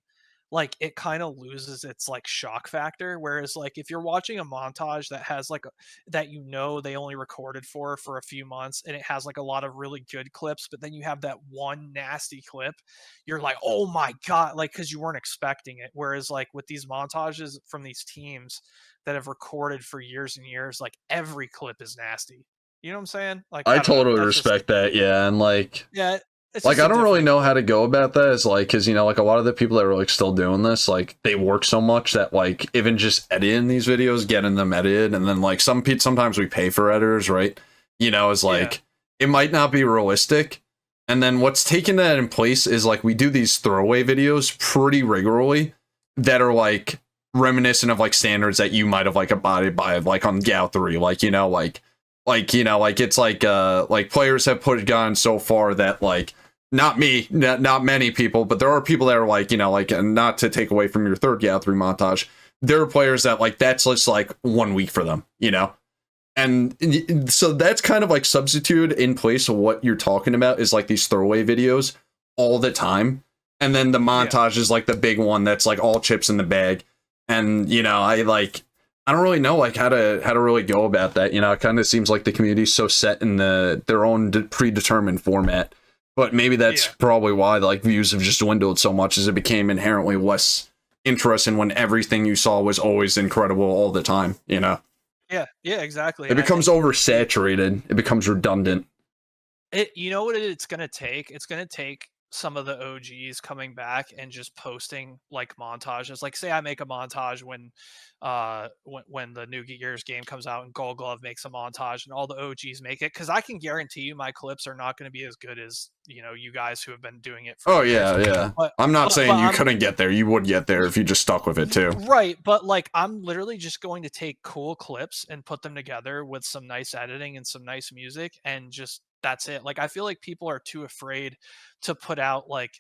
like it kind of loses its like shock factor. Whereas like if you're watching a montage that has like that they only recorded for a few months and it has like a lot of really good clips, but then you have that one nasty clip, you're like, oh my god, like because you weren't expecting it. Whereas like with these montages from these teams that have recorded for years and years, like every clip is nasty. You know what I'm saying? Like I I don't know. totally That's just, respect that. Yeah. And like, yeah. It's like just I a don't really different know how to go about that. Is like, because you know, like a lot of the people that are like still doing this, like they work so much that like even just editing these videos, getting them edited, and then like sometimes we pay for editors, right? You know, is like it might not be realistic. And then what's taking that in place is like we do these throwaway videos pretty regularly that are like reminiscent of like standards that you might have like abided by, like on GoW 3, like you know, like you know, like it's like players have gotten so far that like. Not me, not many people, but there are people that are like, you know, like, and not to take away from your third GoW 3 montage, there are players that like, that's just like 1 week for them, you know? And so that's kind of like substituted in place of what you're talking about is like these throwaway videos all the time. And then the montage is like the big one that's like all chips in the bag. And, you know, I don't really know like how to really go about that. You know, it kind of seems like the community's so set in their own predetermined format. But maybe that's probably why like views have just dwindled so much as it became inherently less interesting when everything you saw was always incredible all the time, you know? Yeah, exactly. It becomes oversaturated. It becomes redundant. You know what it's going to take? It's going to take some of the OGs coming back and just posting like montages. Like say I make a montage when the new Gears game comes out and GoLGlove makes a montage and all the OGs make it, because I can guarantee you my clips are not going to be as good as, you know, you guys who have been doing it for years. Yeah. But, I'm not saying you I'm, couldn't get there. You would get there if you just stuck with it too. Right, but like I'm literally just going to take cool clips and put them together with some nice editing and some nice music and just that's it. Like I feel like people are too afraid to put out like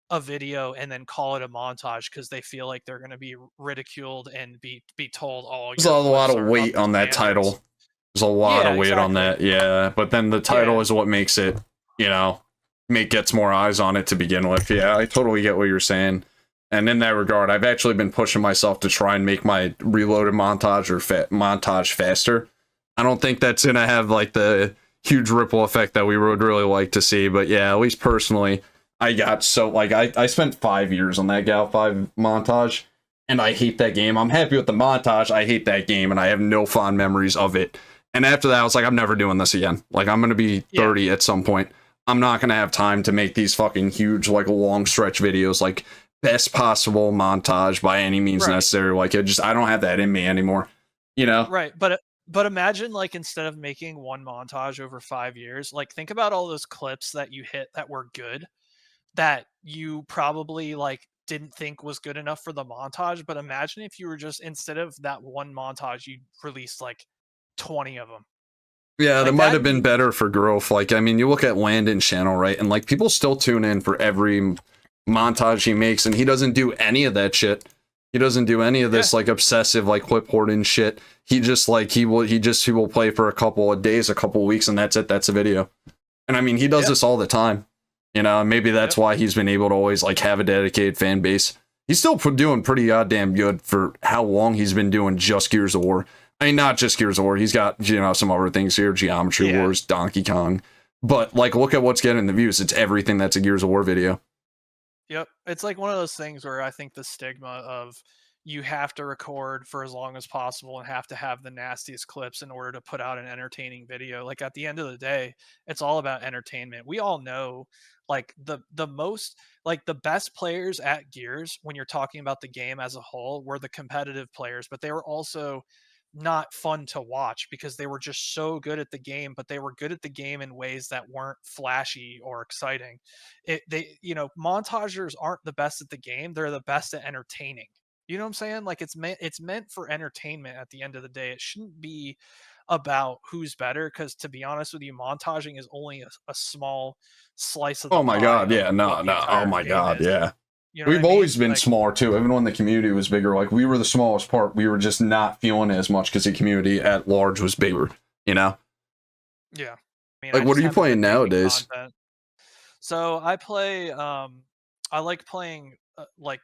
a video and then call it a montage because they feel like they're going to be ridiculed and be told, "Oh, there's your a lot clips of are weight up to on that standards." title. There's a lot of weight on that. Yeah, but then the title is what makes it, you know, gets more eyes on it to begin with. Yeah, I totally get what you're saying. And in that regard, I've actually been pushing myself to try and make my reloaded montage or montage faster. I don't think that's going to have like the huge ripple effect that we would really like to see. But yeah, at least personally, I got so like I spent 5 years on that GoW 5 montage and I hate that game. I'm happy with the montage. I hate that game and I have no fond memories of it. And after that, I was like, I'm never doing this again. Like, I'm going to be 30 at some point. I'm not going to have time to make these fucking huge, like, long stretch videos, like, best possible montage by any means necessary. Like, I don't have that in me anymore, you know? Right, but imagine, like, instead of making one montage over 5 years, like, think about all those clips that you hit that were good, that you probably, like, didn't think was good enough for the montage, but imagine if you were just, instead of that one montage, you released, like, 20 of them. Yeah, Like, that might have been better for growth. Like, I mean, you look at Landon's channel, right? And, like, people still tune in for every montage he makes, and he doesn't do any of that shit. He doesn't do any of this, like, obsessive, like, clip hoarding shit. He just, like, he will play for a couple of days, a couple of weeks, and that's it. That's a video. And, I mean, he does this all the time. You know, and maybe that's why he's been able to always, like, have a dedicated fan base. He's still doing pretty goddamn good for how long he's been doing just Gears of War. I mean, not just Gears of War. He's got, you know, some other things here, Geometry Wars, Donkey Kong. But, like, look at what's getting the views. It's everything that's a Gears of War video. Yep. It's like one of those things where I think the stigma of you have to record for as long as possible and have to have the nastiest clips in order to put out an entertaining video. Like, at the end of the day, it's all about entertainment. We all know, like, the most, like, the best players at Gears, when you're talking about the game as a whole, were the competitive players, but they were also not fun to watch because they were just so good at the game, but they were good at the game in ways that weren't flashy or exciting. You know, montagers aren't the best at the game. They're the best at entertaining. You know what I'm saying? Like, it's meant for entertainment at the end of the day. It shouldn't be about who's better, because to be honest with you, montaging is only a small slice of the Oh my pie god, of yeah, no, what the oh entire my game god, is. yeah. You know We've what I mean? always been Like, smaller too, even when the community was bigger. Like, we were the smallest part. We were just not feeling as much because the community at large was bigger, you know? yeah. I mean, Like, I what just are you haven't playing been making nowadays? content. So I play. I like playing like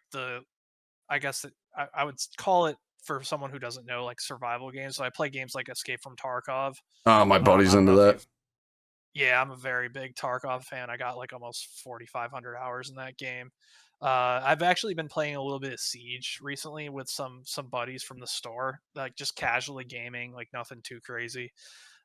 I guess I would call it, for someone who doesn't know, like survival games. So I play games like Escape from Tarkov. Oh, my buddy's I don't into know if that. you've. Yeah, I'm a very big Tarkov fan. I got like almost 4,500 hours in that game. I've actually been playing a little bit of Siege recently with some buddies from the store, like just casually gaming, like nothing too crazy.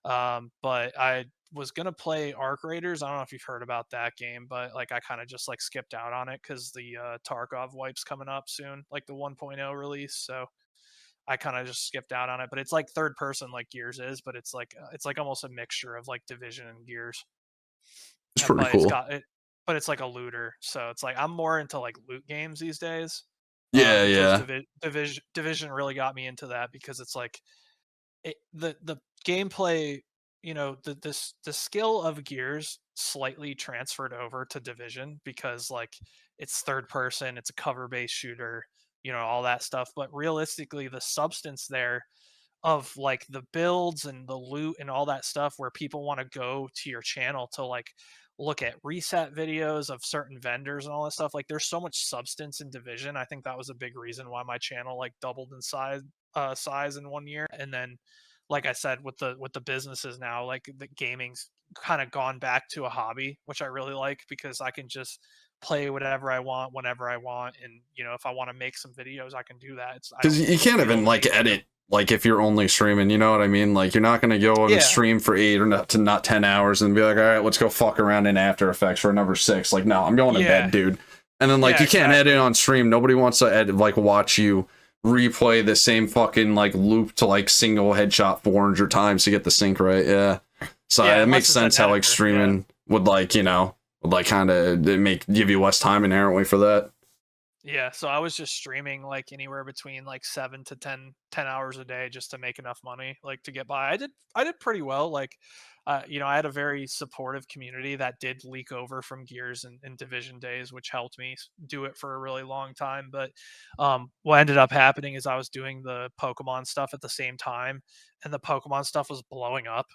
But I was gonna play Arc Raiders. I don't know if you've heard about that game, but like I kind of just like skipped out on it because the Tarkov wipe's coming up soon, like the 1.0 release. So I kind of just skipped out on it. But it's like third person, like Gears is, but it's like almost a mixture of like Division and Gears. It's pretty But it's cool. got it, but it's like a looter. So it's like I'm more into like loot games these days. Yeah, Because yeah. Division really got me into that because it's like the gameplay, you know, the skill of Gears slightly transferred over to Division because like it's third person, it's a cover based shooter, you know, all that stuff. But realistically, the substance there of like the builds and the loot and all that stuff, where people want to go to your channel to like look at reset videos of certain vendors and all that stuff, like there's so much substance in Division. I think that was a big reason why my channel like doubled in size in 1 year. And then like I said, with the businesses now, like the gaming's kind of gone back to a hobby, which I really like because I can just play whatever I want whenever I want. And you know, if I want to make some videos, I can do that. I Because don't you can't feel even, the like, need to. edit, like, if you're only streaming, you know what I mean? Like, you're not going to go and Yeah. stream for 8 or not 10 hours and be like, all right, let's go fuck around in After Effects for another 6. Like, no, I'm going to Yeah. bed, dude. And then, like, Yeah, you can't edit exactly. on stream. Nobody wants to edit, like, watch you replay the same fucking, like, loop to, like, single headshot 400 times to get the sync right. Yeah. So Yeah, it unless makes it's an sense how, like, editor. Yeah. streaming would, like, you know, would, like, kind of give you less time inherently for that. Yeah, so I was just streaming like anywhere between like 7 to 10 hours a day just to make enough money, like to get by. I did pretty well. Like, you know, I had a very supportive community that did leak over from Gears and Division days, which helped me do it for a really long time. But what ended up happening is I was doing the Pokemon stuff at the same time, and the Pokemon stuff was blowing up,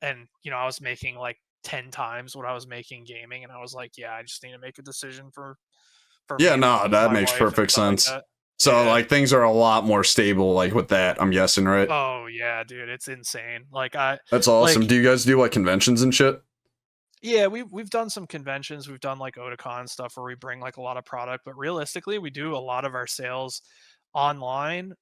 and you know, I was making like 10 times what I was making gaming, and I was like, yeah, I just need to make a decision for Yeah, me and no, that my makes wife and perfect stuff like sense. that. So, Yeah. like, things are a lot more stable, like, with that, I'm guessing, right? Oh yeah, dude, it's insane. That's awesome. Like Do you guys do, like, conventions and shit? yeah, we've done some conventions. We've done like Otakon stuff where we bring like a lot of product, but realistically, we do a lot of our sales online.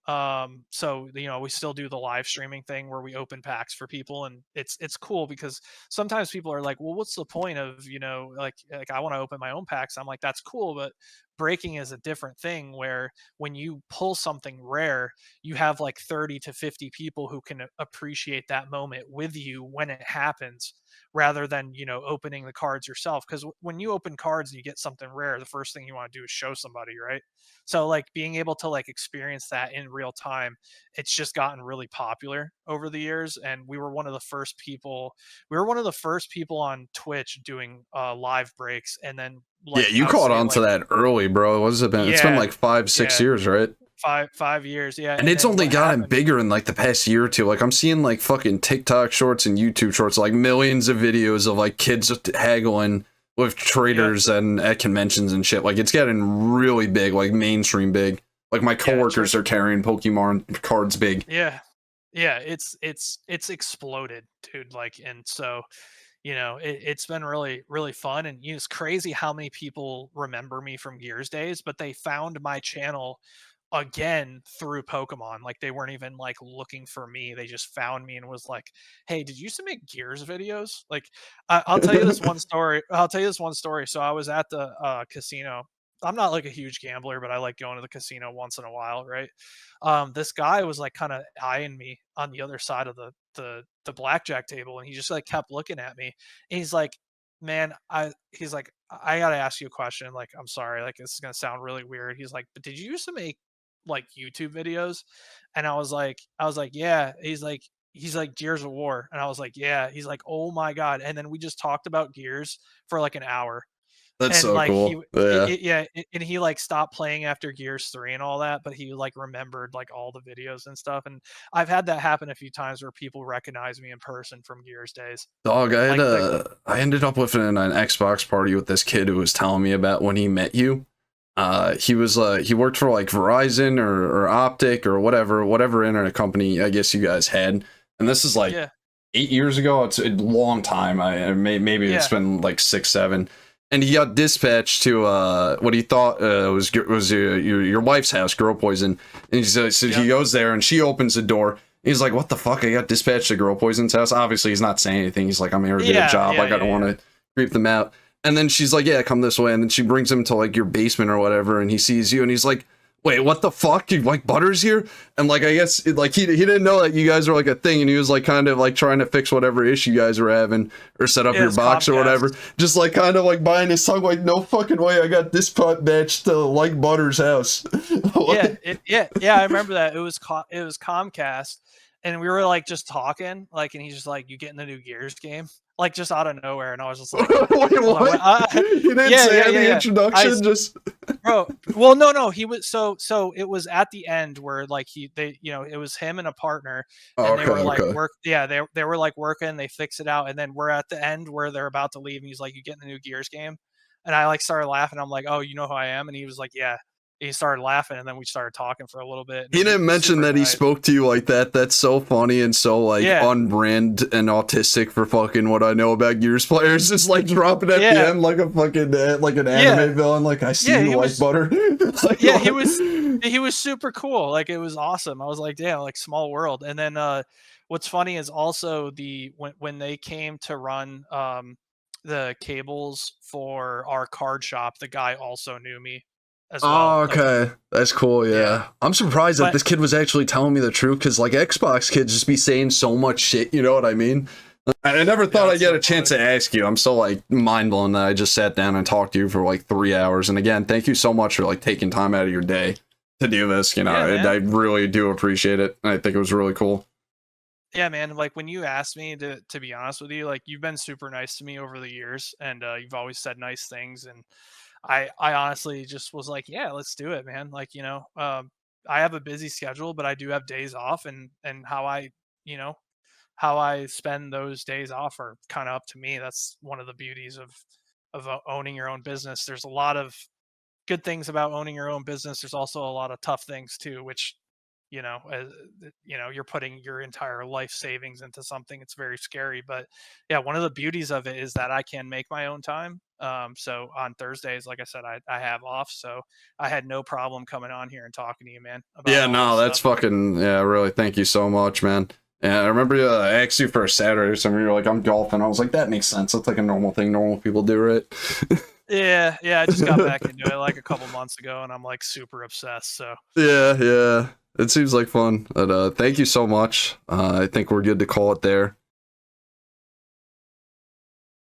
So you know, we still do the live streaming thing where we open packs for people, and it's cool because sometimes people are like, "Well, what's the point of, you know, like I want to open my own packs." I'm like, "That's cool, but breaking is a different thing where when you pull something rare, you have like 30 to 50 people who can appreciate that moment with you when it happens, rather than, you know, opening the cards yourself. Because when you open cards and you get something rare, the first thing you want to do is show somebody, right? So like being able to like experience that in real time, it's just gotten really popular over the years. And we were one of the first people on Twitch doing live breaks. And then Yeah, like you I would caught say on to like, that early, bro. What has it been? It's been yeah, like 5, 6 yeah, years, right? 5 years, yeah. And And it's then only what gotten happened. bigger in like the past year or two. Like, I'm seeing like fucking TikTok shorts and YouTube shorts, like millions of videos of like kids haggling with Yeah, traders and at conventions and shit. Like, it's getting really big, like mainstream big. Like, my yeah, coworkers are carrying Pokemon cards big. yeah, yeah. It's exploded, dude. Like, and so you know, it's been really fun. And you know, it's crazy how many people remember me from Gears days, but they found my channel again through Pokemon. Like they weren't even like looking for me, they just found me and was like, hey, did you used to make Gears videos? Like I'll tell you this one story. So I was at the casino. I'm not like a huge gambler, but I like going to the casino once in a while, right? This guy was like kind of eyeing me on the other side of the blackjack table, and he just like kept looking at me. And he's like, man, he's like, I gotta ask you a question. Like, I'm sorry, like this is gonna sound really weird. He's like, but did you used to make like YouTube videos? And I was like, yeah. He's like Gears of War, and I was like, yeah. He's like, oh my god. And then we just talked about Gears for like an hour. That's And so like cool. Yeah. and he like stopped playing after Gears 3 and all that, but he like remembered like all the videos and stuff. And I've had that happen a few times where people recognize me in person from Gears days. Dog, Like I ended up with an Xbox party with this kid who was telling me about when he met you. He worked for like Verizon or Optic or whatever internet company I guess you guys had. And this is like 8 years ago. It's a long time. Maybe it's been like 6, 7. And he got dispatched to what he thought was your wife's house, Girl Poison. And he goes there and she opens the door. He's like, "What the fuck? I got dispatched to Girl Poison's house." Obviously, he's not saying anything. He's like, "I'm here to do a job. Like, I don't want to creep them out." And then she's like, "Yeah, come this way." And then she brings him to like your basement or whatever. And he sees you and he's like, "Wait, what the fuck? You like Butter's here?" And like, I guess like he didn't know that you guys were like a thing, and he was like kind of like trying to fix whatever issue you guys were having or set up your box or whatever. Just like kind of like buying his tongue, like, "No fucking way, I got this match to like Butter's house." I remember that. It was Comcast, and we were like just talking, like, and he's just like, "You getting the new Gears game?" Like just out of nowhere, and I was just like, "Wait, what?" You didn't say the introduction, just bro. Well, no, he was so it was at the end where like it was him and a partner, and they were like they were like working, they fix it out, and then we're at the end where they're about to leave, and he's like, "You getting the new Gears game?" And I like started laughing. I'm like, "Oh, you know who I am?" And he was like, "Yeah." He started laughing, and then we started talking for a little bit. He didn't mention that he spoke to you like that. That's so funny and so like on-brand and autistic for fucking what I know about Gears players. Just like dropping at the end like a fucking like an anime villain. Like, "I see you like Butter." Like, he was super cool. Like, it was awesome. I was like, "Damn, like small world." And then what's funny is also when they came to run the cables for our card shop, the guy also knew me as well. Oh, okay. That's cool, yeah. I'm surprised that this kid was actually telling me the truth, because like Xbox kids just be saying so much shit, you know what I mean? I never thought I'd get a chance to ask you. I'm so like mind blown that I just sat down and talked to you for like 3 hours. And again, thank you so much for like taking time out of your day to do this, you know. I really do appreciate it. I think it was really cool. Yeah, man. Like, when you asked me to be honest with you, like, you've been super nice to me over the years, and you've always said nice things, and I honestly just was like, "Yeah, let's do it, man." Like, you know, I have a busy schedule, but I do have days off, and how I spend those days off are kind of up to me. That's one of the beauties of owning your own business. There's a lot of good things about owning your own business. There's also a lot of tough things too, which, you're putting your entire life savings into something. It's very scary, but yeah, one of the beauties of it is that I can make my own time. So on Thursdays, like I said, I have off, so I had no problem coming on here and talking to you, man. That's fucking, really, thank you so much, man. Yeah, I remember I asked you for a Saturday or something. You were like, "I'm golfing." I was like, that makes sense. That's like a normal thing normal people do, right? Yeah, I just got back into it like a couple months ago, and I'm like super obsessed. So yeah, it seems like fun. But thank you so much. I think we're good to call it there.